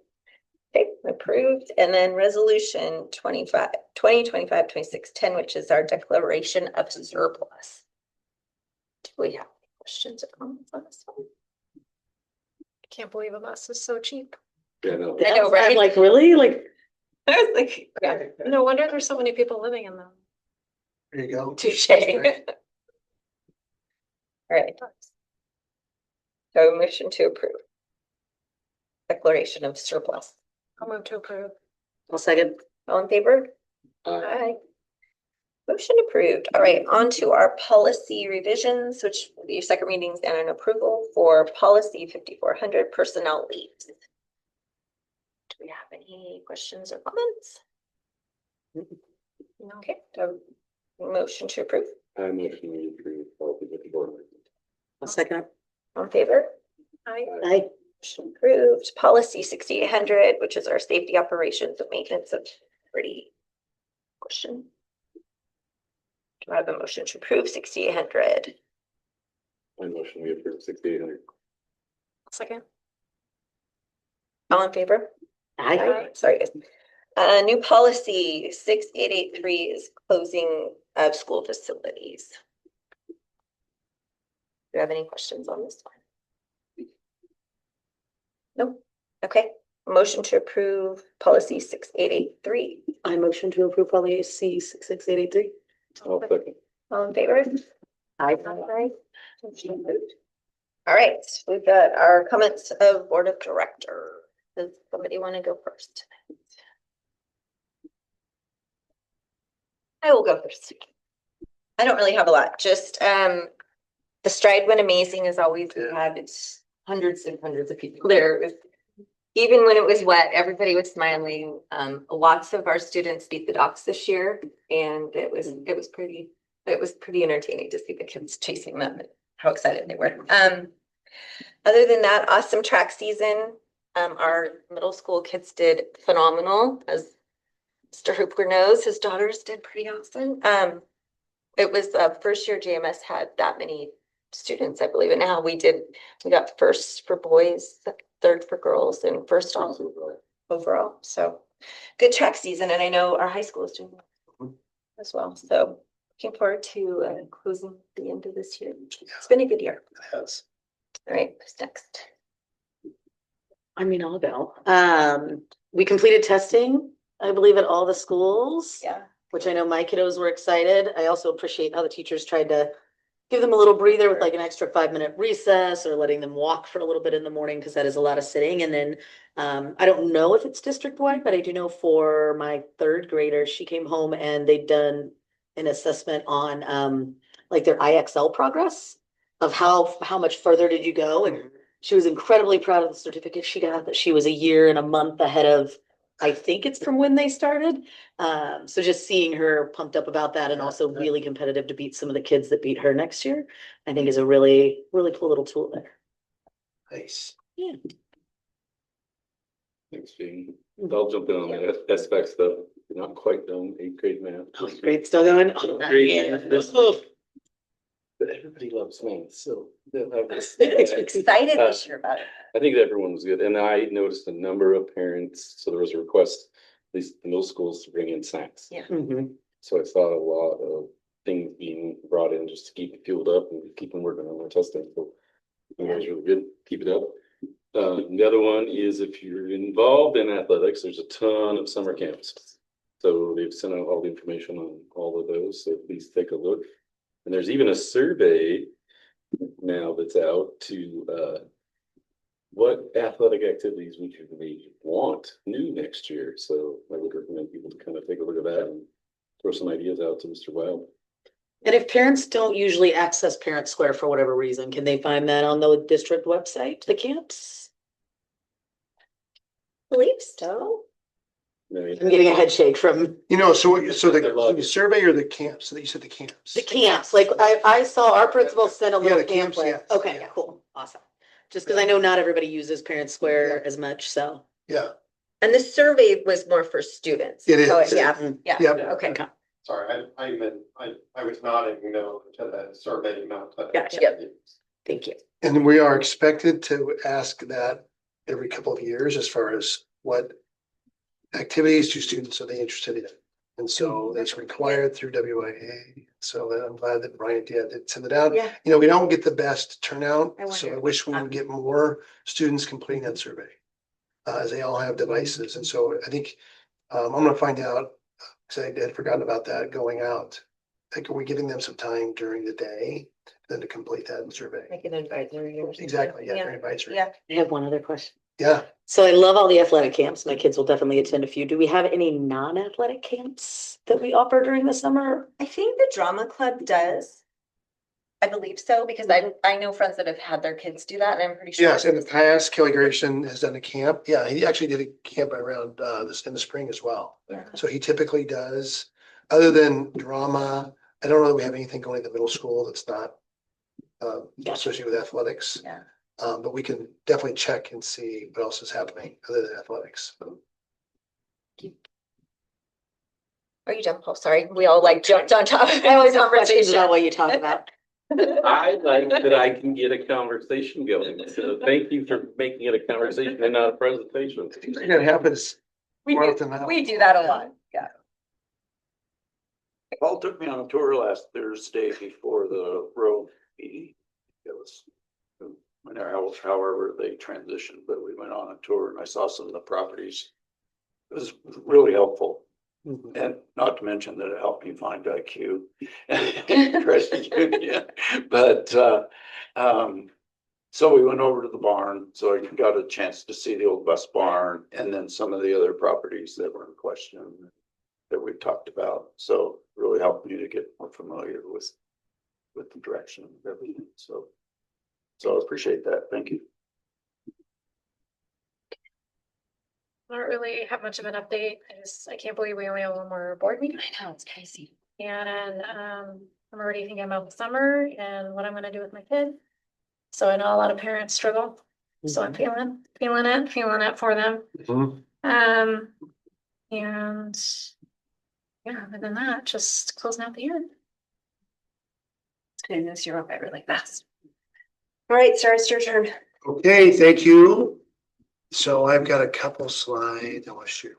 Speaker 1: Okay, approved. And then resolution 2025-2610, which is our declaration of surplus. Do we have any questions or comments on this one?
Speaker 2: Can't believe a bus is so cheap.
Speaker 7: Yeah, no.
Speaker 1: I know, right?
Speaker 3: Like, really? Like,
Speaker 1: I was like, yeah,
Speaker 2: No wonder there's so many people living in them.
Speaker 4: There you go.
Speaker 1: touche. All right. So motion to approve. Declaration of surplus.
Speaker 2: I'll move to approve.
Speaker 3: I'll second.
Speaker 1: All in favor? Aye. Motion approved. All right, on to our policy revisions, which will be your second readings and an approval for policy 5400 personnel leaves. Do we have any questions or comments?
Speaker 2: No.
Speaker 1: Okay, so motion to approve.
Speaker 7: I motion we approve policy 54.
Speaker 3: I'll second.
Speaker 1: All in favor?
Speaker 2: Aye.
Speaker 3: Aye.
Speaker 1: Motion approved. Policy 6800, which is our safety operations and maintenance of property. Question. Do I have a motion to approve 6800?
Speaker 7: I motion we approve 6800.
Speaker 2: Second.
Speaker 1: All in favor?
Speaker 3: Aye.
Speaker 1: Sorry, guys. New policy 6883 is closing of school facilities. Do you have any questions on this one? No? Okay. Motion to approve policy 6883.
Speaker 3: I motion to approve policy 66883.
Speaker 7: I'll second.
Speaker 1: All in favor?
Speaker 3: Aye.
Speaker 1: Aye. Motion approved. All right, we've got our comments of board of director. Does somebody want to go first? I will go first. I don't really have a lot, just the stride went amazing as always. We had it's hundreds and hundreds of people there. Even when it was wet, everybody was smiling. Lots of our students beat the Docs this year, and it was pretty entertaining to see the kids chasing them and how excited they were. Other than that, awesome track season. Our middle school kids did phenomenal, as Mr. Hooper knows. His daughters did pretty awesome. It was first year JMS had that many students, I believe, and now we got first for boys, third for girls, and first overall. So good track season, and I know our high school is doing well as well. So looking forward to closing the end of this year. It's been a good year.
Speaker 4: Yes.
Speaker 1: All right, who's next?
Speaker 3: I mean, I'll go. We completed testing, I believe, at all the schools.
Speaker 1: Yeah.
Speaker 3: Which I know my kiddos were excited. I also appreciate how the teachers tried to give them a little breather with like an extra 5-minute recess or letting them walk for a little bit in the morning, because that is a lot of sitting. And then I don't know if it's district wide, but I do know for my third grader, she came home and they'd done an assessment on like their IXL progress of how much further did you go. And she was incredibly proud of the certificate she got, that she was a year and a month ahead of, I think it's from when they started. So just seeing her pumped up about that, and also really competitive to beat some of the kids that beat her next year, I think is a really, really cool little tool there.
Speaker 4: Nice.
Speaker 3: Yeah.
Speaker 7: Thanks, Gene. I'll jump in on the SBAC stuff. You're not quite done 8th grade math.
Speaker 3: Great, still going.
Speaker 7: Great. But everybody loves math, so they'll have this.
Speaker 1: Excited this year about it.
Speaker 7: I think that everyone was good, and I noticed a number of parents, so there was a request, at least the middle schools, to bring in snacks.
Speaker 1: Yeah.
Speaker 3: Mhm.
Speaker 7: So I saw a lot of things being brought in just to keep it fueled up and keep them working on their testing, so it was really good, keep it up. The other one is if you're involved in athletics, there's a ton of summer camps. So they've sent out all the information on all of those, so please take a look. And there's even a survey now that's out to what athletic activities would you really want new next year? So I would recommend people to kind of take a look at that and throw some ideas out to Mr. Wild.
Speaker 3: And if parents don't usually access Parent Square for whatever reason, can they find that on the district website, the camps?
Speaker 1: Believe so.
Speaker 3: I'm getting a head shake from
Speaker 4: You know, so the survey or the camps, so that you said the camps?
Speaker 3: the camps. Like I saw our principal send a
Speaker 4: Yeah,
Speaker 3: little
Speaker 4: the camps,
Speaker 3: pamphlet.
Speaker 4: yeah.
Speaker 3: Okay,
Speaker 4: Yeah.
Speaker 3: cool, awesome. Just because I know not everybody uses Parent Square as much, so.
Speaker 4: Yeah,
Speaker 1: And the survey was more for students.
Speaker 4: It
Speaker 1: So
Speaker 4: is.
Speaker 1: Yeah,
Speaker 3: Mm.
Speaker 1: yeah,
Speaker 4: Yep.
Speaker 1: okay.
Speaker 5: Sorry, I was nodding no to the survey, not to.
Speaker 3: Gotcha.
Speaker 1: Yep.
Speaker 3: Thank you.
Speaker 4: and we are expected to ask that every couple of years as far as what activities do students are they interested in? And so that's required through WIA. So I'm glad that Brian did send it out.
Speaker 3: Yeah.
Speaker 4: You know, we don't get the best turnout,
Speaker 3: I
Speaker 4: so I
Speaker 3: wonder.
Speaker 4: wish we would get more students completing that survey. As they all have devices. And so I think, I'm gonna find out, because I had forgotten about that going out. Like, are we giving them some time during the day then to complete that survey?
Speaker 1: Like an advisory or something.
Speaker 4: Exactly, yeah, very advisory.
Speaker 1: Yeah.
Speaker 3: I have one other question.
Speaker 4: Yeah,
Speaker 3: So I love all the athletic camps. My kids will definitely attend a few. Do we have any non-athletic camps that we offer during the summer?
Speaker 1: I think the drama club does. I believe so, because I know friends that have had their kids do that, and I'm pretty sure.
Speaker 4: yes, in the past, Kelly Grayson has done a camp. Yeah, he actually did a camp around this in the spring as well.
Speaker 1: Yeah.
Speaker 4: So he typically does, other than drama, I don't know that we have anything going at the middle school that's not associated with athletics.
Speaker 1: Yeah.
Speaker 4: But we can definitely check and see what else is happening other than athletics.
Speaker 1: Are you done, Paul? Sorry, we all like jumped on top of
Speaker 3: I always
Speaker 1: the
Speaker 3: have questions about
Speaker 1: conversation.
Speaker 3: what you talk about.
Speaker 7: I like that I can get a conversation going, so thank you for making it a conversation and not a presentation.
Speaker 4: I think that happens
Speaker 1: We
Speaker 4: more
Speaker 1: do,
Speaker 4: often than not.
Speaker 1: we do that a lot, yeah.
Speaker 8: Paul took me on a tour last Thursday before the road meeting. It was, however they transitioned, but we went on a tour and I saw some of the properties. It was really helpful. And not to mention that it helped me find IQ. Credit union. But, so we went over to the barn, so I got a chance to see the old bus barn and then some of the other properties that were in question that we talked about. So really helped me to get more familiar with the direction of everything. So I appreciate that. Thank you.
Speaker 2: I don't really have much of an update. I can't believe we only have one more board meeting.
Speaker 1: I know, it's crazy.
Speaker 2: And I'm already thinking about the summer and what I'm gonna do with my kid. So I know a lot of parents struggle. So I'm feeling it for them.
Speaker 4: Mhm.
Speaker 2: And yeah, other than that, just closing out the year.
Speaker 1: And this year went by really fast. All right, Sarah, it's your turn.
Speaker 4: Okay, thank you. So I've got a couple slides I want to share.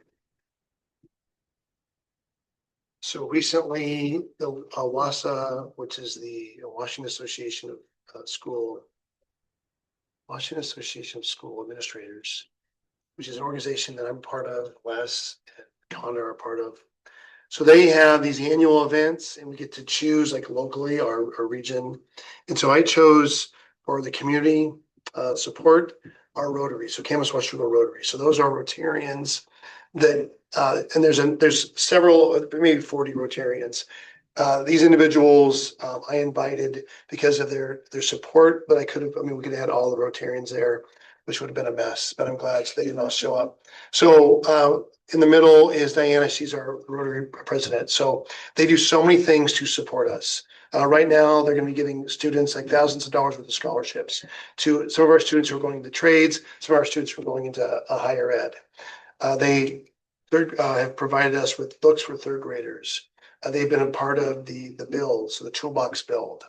Speaker 4: So recently, the WASA, which is the Washington Association of Washington Association of School Administrators, which is an organization that I'm part of, Wes and Connor are part of. So they have these annual events and we get to choose like locally our region. And so I chose for the community support our Rotary, so Camas Washougal Rotary. So those are Rotarians that, and there's several, maybe 40 Rotarians. These individuals I invited because of their support, but we could have had all the Rotarians there, which would have been a mess, but I'm glad they didn't all show up. So in the middle is Diana, she's our Rotary president. So they do so many things to support us. Right now, they're going to be giving students like thousands of dollars worth of scholarships to some of our students who are going into trades, some of our students who are going into higher ed. They have provided us with books for third graders. They've been a part of the build, so the toolbox build.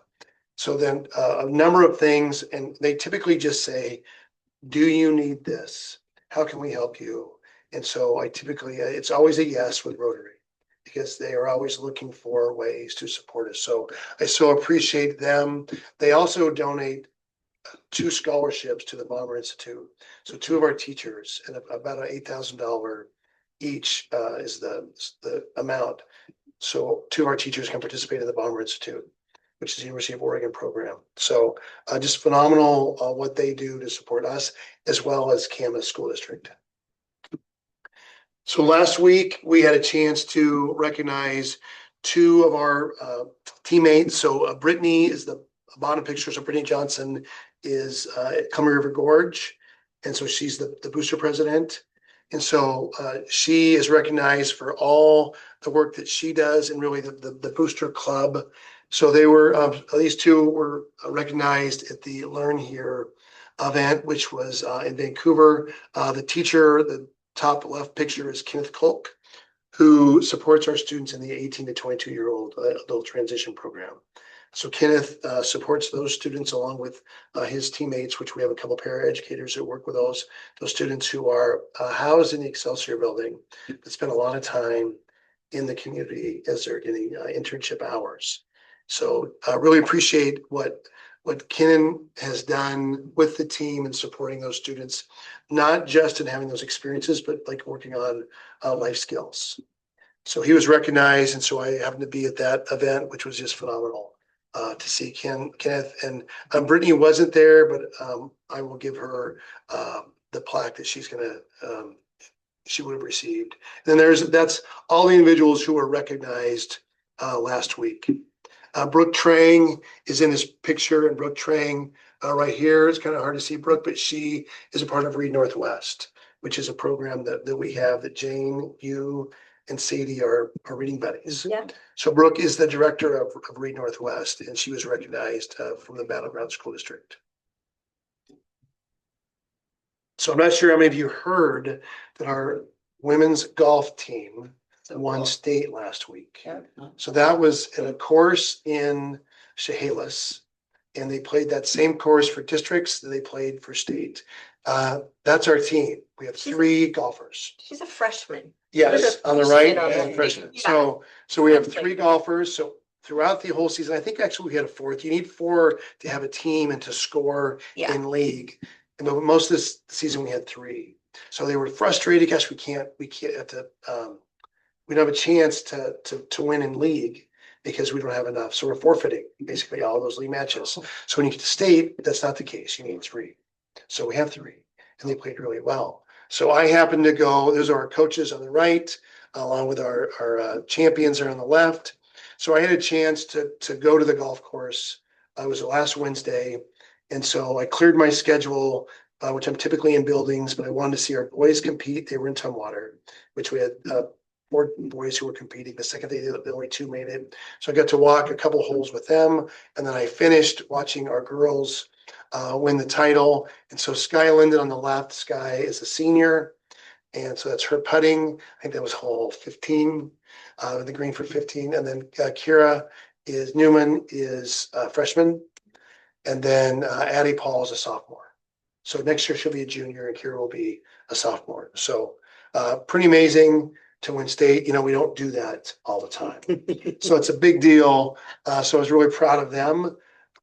Speaker 4: So then a number of things, and they typically just say, do you need this? How can we help you? And so I typically, it's always a yes with Rotary because they are always looking for ways to support us. So I so appreciate them. They also donate 2 scholarships to the Bomber Institute. So 2 of our teachers and about an $8,000 each is the amount. So 2 of our teachers can participate in the Bomber Institute, which is the University of Oregon program. So just phenomenal what they do to support us as well as Camas School District. So last week we had a chance to recognize two of our teammates. So Brittany is the bottom picture. So Brittany Johnson is at Cumberland River Gorge. And so she's the booster president. And so she is recognized for all the work that she does and really the booster club. So they were, these two were recognized at the Learn Here event, which was in Vancouver. The teacher, the top left picture is Kenneth Kulk, who supports our students in the 18 to 22-year-old adult transition program. So Kenneth supports those students along with his teammates, which we have a couple paraeducators that work with those students who are housed in the Excelsior building, that spend a lot of time in the community as they're getting internship hours. So I really appreciate what Kenan has done with the team and supporting those students, not just in having those experiences, but like working on life skills. So he was recognized, and so I happened to be at that event, which was just phenomenal to see Kenneth. And Brittany wasn't there, but I will give her the plaque that she's gonna she would have received. And then that's all the individuals who were recognized last week. Brooke Trang is in this picture, and Brooke Trang right here. It's kind of hard to see Brooke, but she is a part of Read Northwest, which is a program that we have that Jane, you, and Sadie are reading buddies.
Speaker 1: Yeah.
Speaker 4: So Brooke is the director of Read Northwest, and she was recognized from the Battleground School District. So I'm not sure how many of you heard that our women's golf team won state last week.
Speaker 1: Yeah.
Speaker 4: So that was at a course in Chehalis, and they played that same course for districts that they played for state. That's our team. We have three golfers.
Speaker 1: She's a freshman.
Speaker 4: Yes, on the right,
Speaker 1: on
Speaker 4: and
Speaker 1: the
Speaker 4: freshman.
Speaker 1: yeah.
Speaker 4: So we have three golfers. So throughout the whole season, I think actually we had a fourth. You need four to have a team and to score
Speaker 1: Yeah.
Speaker 4: in league. And but most of this season we had three. So they were frustrated. Gosh, we can't have to we don't have a chance to win in league because we don't have enough. So we're forfeiting basically all those league matches. So when you get to state, that's not the case. You need three. So we have three, and they played really well. So I happened to go, those are our coaches on the right, along with our champions are on the left. So I had a chance to go to the golf course. It was last Wednesday. And so I cleared my schedule, which I'm typically in buildings, but I wanted to see our boys compete. They were in Tumwater, which we had 4 boys who were competing. The second day, the only 2 made it. So I got to walk a couple holes with them. And then I finished watching our girls win the title. And so Sky Linden on the left, Sky is a senior. And so that's her putting. I think that was hole 15, the green for 15. And then Kira Newman is a freshman. And then Addie Paul is a sophomore. So next year she'll be a junior and Kira will be a sophomore. So pretty amazing to win state. You know, we don't do that all the time. So it's a big deal. So I was really proud of them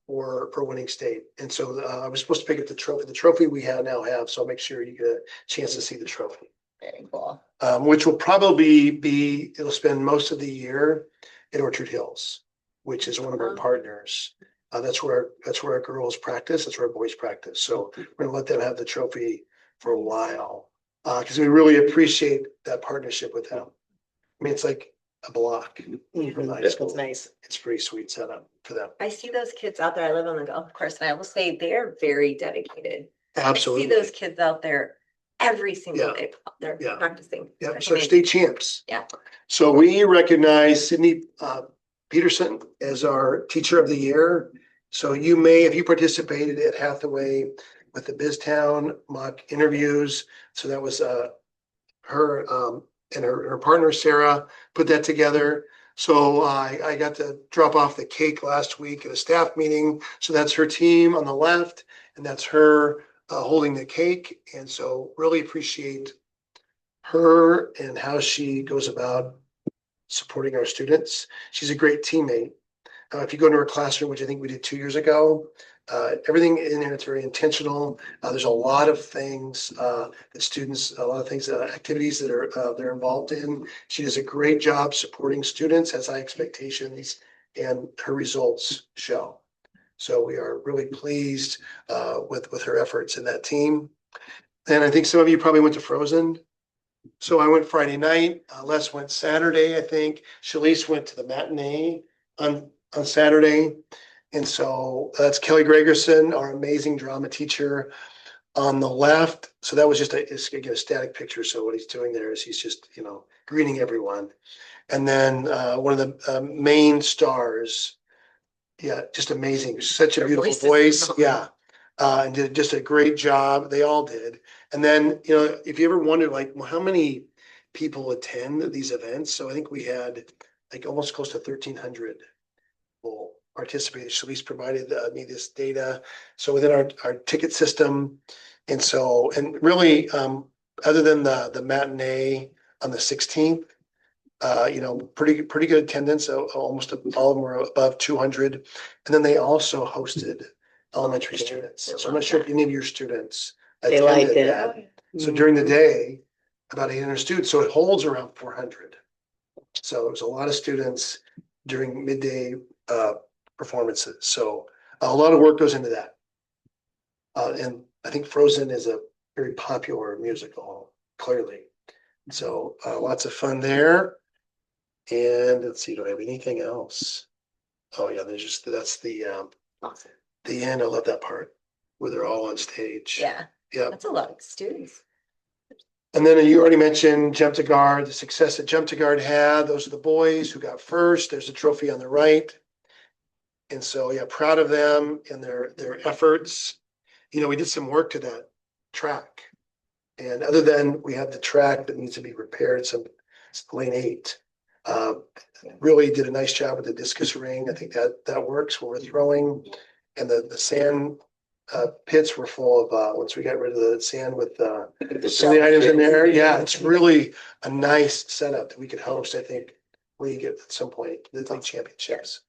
Speaker 4: for winning state. And so I was supposed to pick up the trophy. The trophy we now have. So I'll make sure you get a chance to see the trophy.
Speaker 1: Very cool.
Speaker 4: Which will probably be, it'll spend most of the year at Orchard Hills, which is one of our partners. That's where our girls practice. That's where our boys practice. So we're gonna let them have the trophy for a while because we really appreciate that partnership with them. I mean, it's like a block from high school.
Speaker 3: That's nice.
Speaker 4: It's a pretty sweet setup for them.
Speaker 1: I see those kids out there. I live on the golf course, and I will say they're very dedicated.
Speaker 4: Absolutely.
Speaker 1: I see those kids out there every single
Speaker 4: Yeah.
Speaker 1: day. They're
Speaker 4: Yeah.
Speaker 1: practicing.
Speaker 4: Yeah,
Speaker 1: That's
Speaker 4: so
Speaker 1: amazing.
Speaker 4: state champs.
Speaker 1: Yeah.
Speaker 4: So we recognize Sydney Peterson as our teacher of the year. So you may, if you participated at Hathaway with the BizTown mock interviews, so that was her and her partner Sarah put that together. So I got to drop off the cake last week at a staff meeting. So that's her team on the left, and that's her holding the cake. And so really appreciate her and how she goes about supporting our students. She's a great teammate. If you go into her classroom, which I think we did 2 years ago, everything in there is very intentional. There's a lot of things that students, a lot of things, activities that they're involved in. She does a great job supporting students, has high expectations, and her results show. So we are really pleased with her efforts in that team. And I think some of you probably went to Frozen. So I went Friday night, Les went Saturday, I think. Shalice went to the matinee on Saturday. And so that's Kelly Gregerson, our amazing drama teacher on the left. So that was just it's again a static picture. So what he's doing there is he's just, greeting everyone. And then one of the main stars, yeah, just amazing. Such a
Speaker 1: Her
Speaker 4: beautiful
Speaker 1: voice is
Speaker 4: voice.
Speaker 1: phenomenal.
Speaker 4: Yeah. And did just a great job. They all did. And then, if you ever wondered, like, well, how many people attend these events? So I think we had like almost close to 1,300 people participate. Shalice provided me this data. So within our ticket system. And so, and really, other than the matinee on the 16th, pretty good attendance. Almost all of them were above 200. And then they also hosted elementary students. So I'm not sure if any of your students
Speaker 3: They liked
Speaker 4: attended
Speaker 3: it.
Speaker 4: that. So during the day, about 800 students. So it holds around 400. So it was a lot of students during midday performances. So a lot of work goes into that. And I think Frozen is a very popular musical, clearly. So lots of fun there. And let's see, do I have anything else? Oh yeah, that's
Speaker 1: Awesome.
Speaker 4: the end. I love that part where they're all on stage.
Speaker 1: Yeah,
Speaker 4: Yeah.
Speaker 1: that's a lot of students.
Speaker 4: And then you already mentioned Jump to Guard, the success that Jump to Guard had. Those are the boys who got first. There's a trophy on the right. And so, yeah, proud of them and their efforts. We did some work to that track. And other than we have the track that needs to be repaired, it's lane 8. Really did a nice job with the discus ring. I think that works when we're throwing. And the sand pits were full of, once we got rid of the sand with some of the items in there. Yeah, it's really a nice setup that we could host, I think, league at some point, the league championships.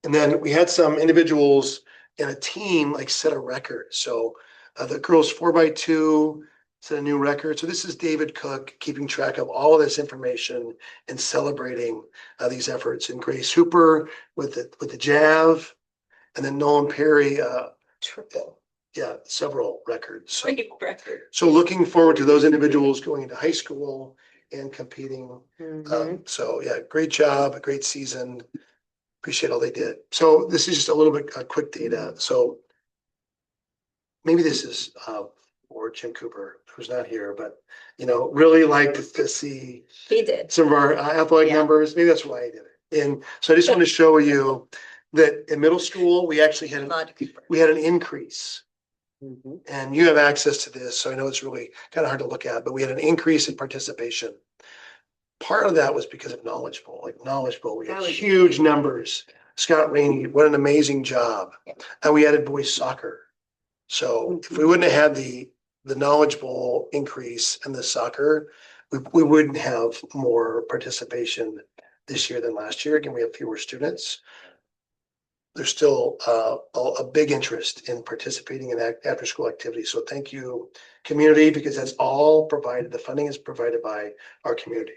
Speaker 4: And then we had some individuals in a team like set a record. So the girls 4x2 set a new record. So this is David Cook keeping track of all of this information and celebrating these efforts. And Grace Hooper with the Jav, and then Nolan Perry,
Speaker 1: Triple.
Speaker 4: yeah, several records. So,
Speaker 1: Great record.
Speaker 4: so looking forward to those individuals going into high school and competing. So yeah, great job, a great season. Appreciate all they did. So this is just a little bit quick data. So maybe this is for Jim Cooper, who's not here, but really like to see
Speaker 1: He did.
Speaker 4: some of our athletic
Speaker 1: Yeah.
Speaker 4: numbers. Maybe that's why I did it. And so I just want to show you that in middle school, we actually had an increase. And you have access to this, so I know it's really kind of hard to look at, but we had an increase in participation. Part of that was because of Knowledge Bowl. We had huge numbers. Scott Rainey, what an amazing job. And we added boys soccer. So if we wouldn't have had the Knowledge Bowl increase and the soccer, we wouldn't have more participation this year than last year. Again, we have fewer students. There's still a big interest in participating in after school activities. So thank you, community, because that's all provided. The funding is provided by our community.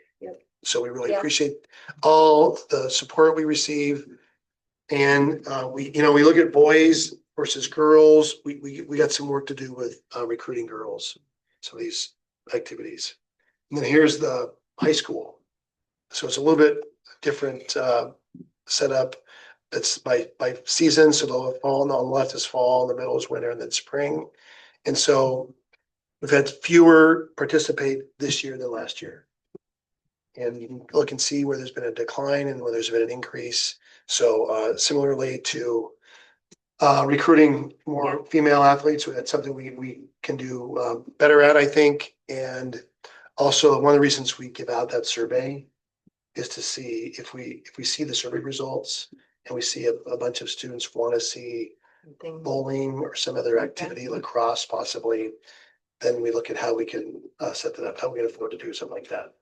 Speaker 4: So we really appreciate all the support we receive. And we look at boys versus girls. We got some work to do with recruiting girls, some of these activities. And then here's the high school. So it's a little bit different setup. It's by season. So the fall on the left is fall, in the middle is winter, and then spring. And so we've had fewer participate this year than last year. And you can look and see where there's been a decline and where there's been an increase. So similarly to recruiting more female athletes, that's something we can do better at, I think. And also one of the reasons we give out that survey is to see if we see the survey results and we see a bunch of students want to see bowling or some other activity, lacrosse possibly, then we look at how we can set that up, how we can afford to do something like that.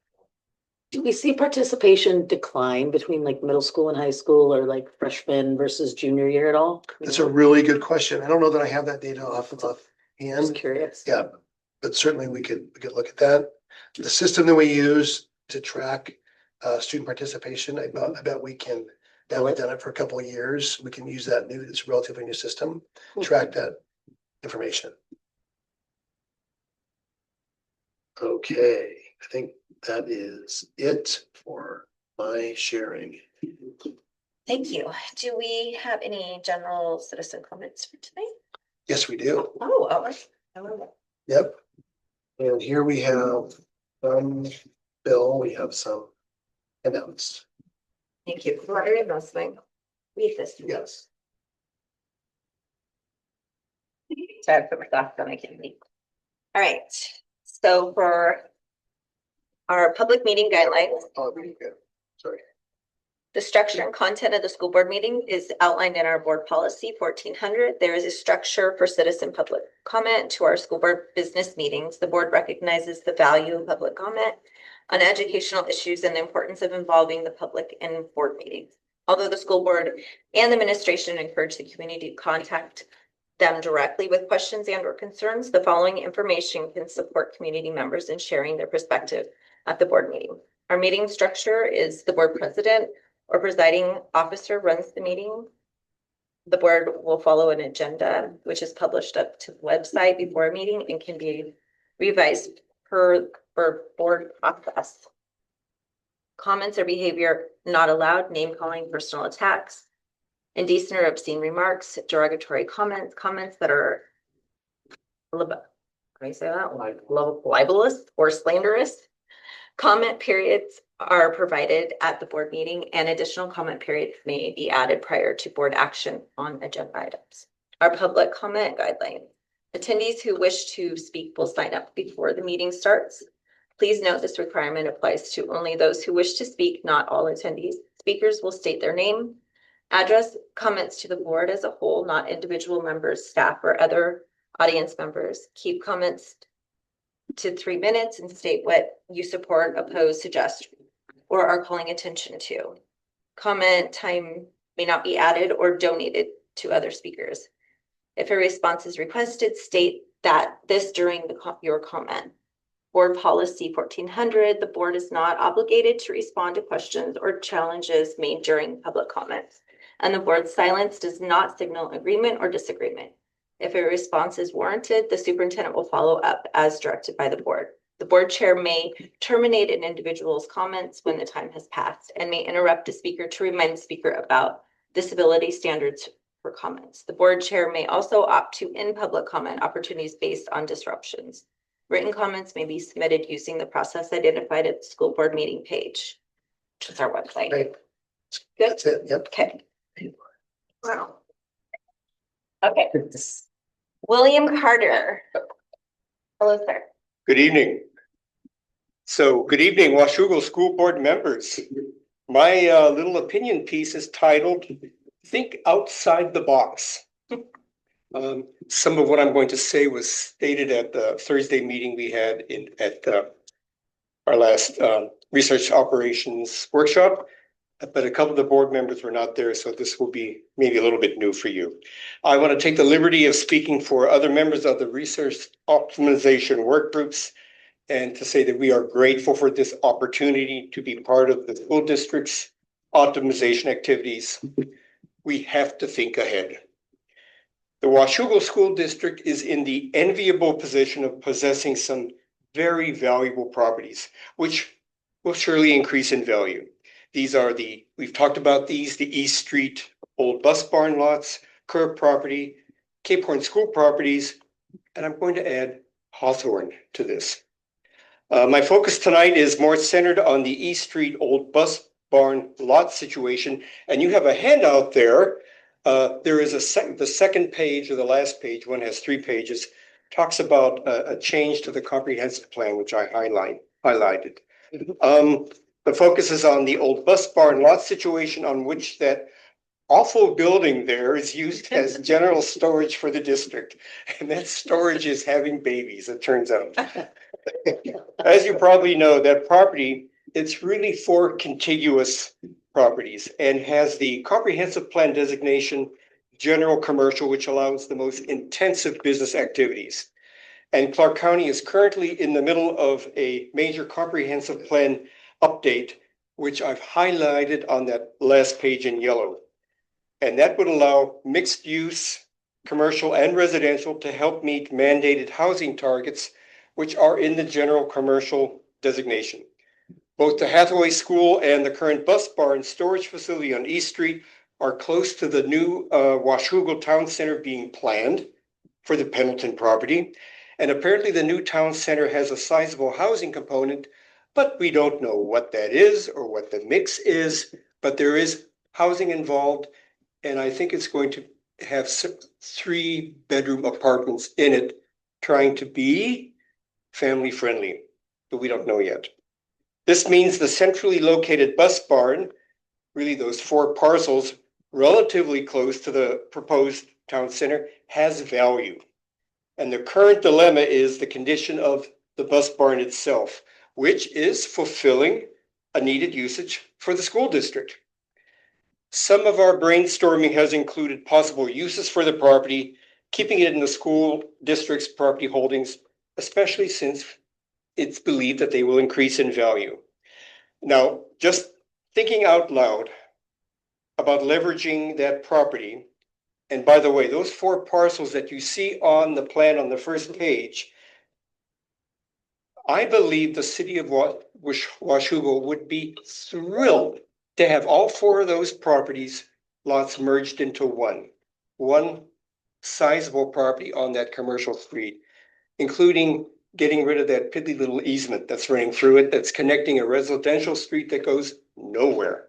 Speaker 3: Do we see participation decline between like middle school and high school, or like freshman versus junior year at all?
Speaker 4: That's a really good question. I don't know that I have that data off hand.
Speaker 3: Just curious.
Speaker 4: Yeah, but certainly we could look at that. The system that we use to track student participation, I bet we can. Now we've done it for a couple of years. We can use that it's a relatively new system, track that information. Okay, I think that is it for my sharing.
Speaker 1: Thank you. Do we have any general citizen comments for tonight?
Speaker 4: Yes, we do.
Speaker 1: Oh, all right. I love it.
Speaker 4: Yep. And here we have, Bill, we have some announcements.
Speaker 1: Thank you. Letter of announcement. Read this.
Speaker 4: Yes.
Speaker 1: Sorry, I put my glasses on, I can't read. All right, so for our public meeting guidelines,
Speaker 4: Oh, really good. Sorry.
Speaker 1: the structure and content of the school board meeting is outlined in our board policy 1400. There is a structure for citizen public comment to our school board business meetings. The board recognizes the value of public comment on educational issues and the importance of involving the public in board meetings. Although the school board and the administration encourage the community to contact them directly with questions and or concerns, the following information can support community members in sharing their perspective at the board meeting. Our meeting structure is the board president or presiding officer runs the meeting. The board will follow an agenda, which is published up to the website before a meeting and can be revised per board process. Comments or behavior not allowed, name calling, personal attacks, indecent or obscene remarks, derogatory comments, comments that are libelous or slanderous. Comment periods are provided at the board meeting and additional comment periods may be added prior to board action on agenda items. Our public comment guideline. Attendees who wish to speak will sign up before the meeting starts. Please note this requirement applies to only those who wish to speak, not all attendees. Speakers will state their name, address comments to the board as a whole, not individual members, staff, or other audience members. Keep comments to 3 minutes and state what you support, oppose, suggest, or are calling attention to. Comment time may not be added or donated to other speakers. If a response is requested, state that this during your comment. Board policy 1400, the board is not obligated to respond to questions or challenges made during public comments, and the board's silence does not signal agreement or disagreement. If a response is warranted, the superintendent will follow up as directed by the board. The board chair may terminate an individual's comments when the time has passed and may interrupt a speaker to remind the speaker about disability standards for comments. The board chair may also opt to end public comment opportunities based on disruptions. Written comments may be submitted using the process identified at the school board meeting page, which is our website.
Speaker 4: Great.
Speaker 1: Good.
Speaker 4: That's it. Yep.
Speaker 1: Okay. Wow. Okay. William Carter. Hello, sir.
Speaker 9: Good evening. So, good evening, Washougal School Board members. My little opinion piece is titled, Think Outside the Box. Some of what I'm going to say was stated at the Thursday meeting we had at our last research operations workshop, but a couple of the board members were not there, so this will be maybe a little bit new for you. I want to take the liberty of speaking for other members of the research optimization work groups and to say that we are grateful for this opportunity to be part of the school district's optimization activities. We have to think ahead. The Washougal School District is in the enviable position of possessing some very valuable properties, which will surely increase in value. These are we've talked about these, the East Street old bus barn lots, Curve property, Cape Horn school properties, and I'm going to add Hawthorne to this. My focus tonight is more centered on the East Street old bus barn lot situation, and you have a handout there. There is the second page or the last page, one has 3 pages, talks about a change to the comprehensive plan, which I highlighted. The focus is on the old bus barn lot situation on which that awful building there is used as general storage for the district. And that storage is having babies, it turns out. As you probably know, that property, it's really 4 contiguous properties and has the comprehensive plan designation, general commercial, which allows the most intensive business activities. And Clark County is currently in the middle of a major comprehensive plan update, which I've highlighted on that last page in yellow. And that would allow mixed use, commercial and residential to help meet mandated housing targets which are in the general commercial designation. Both the Hathaway School and the current bus barn storage facility on East Street are close to the new Washougal Town Center being planned for the Pendleton property. And apparently the new town center has a sizable housing component, but we don't know what that is or what the mix is, but there is housing involved. And I think it's going to have 3-bedroom apartments in it, trying to be family friendly, but we don't know yet. This means the centrally located bus barn, really those 4 parcels relatively close to the proposed town center, has value. And the current dilemma is the condition of the bus barn itself, which is fulfilling a needed usage for the school district. Some of our brainstorming has included possible uses for the property, keeping it in the school district's property holdings, especially since it's believed that they will increase in value. Now, just thinking out loud about leveraging that property, and by the way, those 4 parcels that you see on the plan on the first page, I believe the city of Washougal would be thrilled to have all 4 of those properties lots merged into one sizable property on that commercial street, including getting rid of that piddly little easement that's running through it, that's connecting a residential street that goes nowhere.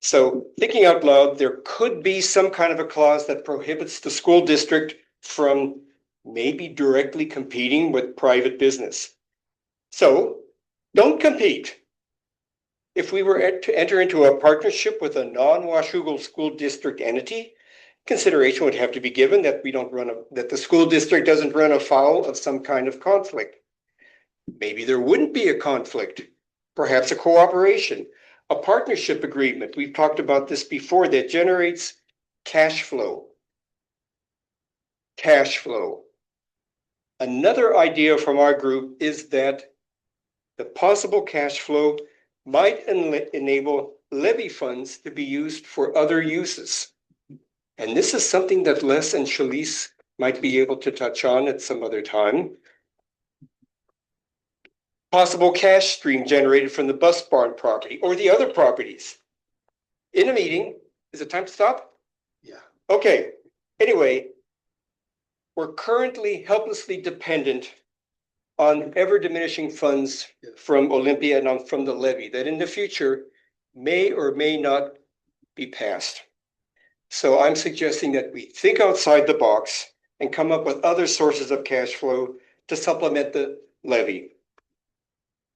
Speaker 9: So thinking out loud, there could be some kind of a clause that prohibits the school district from maybe directly competing with private business. So don't compete. If we were to enter into a partnership with a non-Washougal school district entity, consideration would have to be given that that the school district doesn't run afoul of some kind of conflict. Maybe there wouldn't be a conflict, perhaps a cooperation, a partnership agreement. We've talked about this before, that generates cash flow. Cash flow. Another idea from our group is that the possible cash flow might enable levy funds to be used for other uses. And this is something that Les and Shalise might be able to touch on at some other time. Possible cash stream generated from the bus barn property or the other properties. In a meeting, is it time to stop?
Speaker 4: Yeah.
Speaker 9: Okay, anyway, we're currently helplessly dependent on ever diminishing funds from Olympia and from the levy that in the future may or may not be passed. So I'm suggesting that we think outside the box and come up with other sources of cash flow to supplement the levy.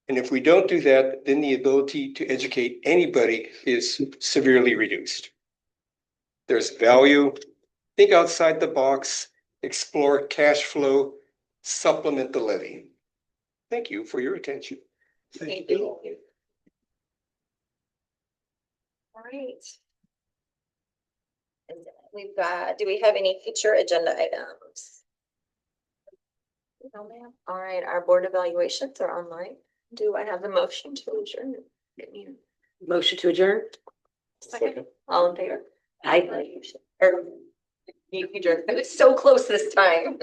Speaker 9: And if we don't do that, then the ability to educate anybody is severely reduced. There's value, think outside the box, explore cash flow, supplement the levy. Thank you for your attention.
Speaker 1: Thank you. All right. And we've got, do we have any future agenda items? No, ma'am. All right, our board evaluations are online. Do I have the motion to adjourn?
Speaker 3: Motion to adjourn?
Speaker 2: Second.
Speaker 1: All in favor? Or you adjourned. It was so close this time.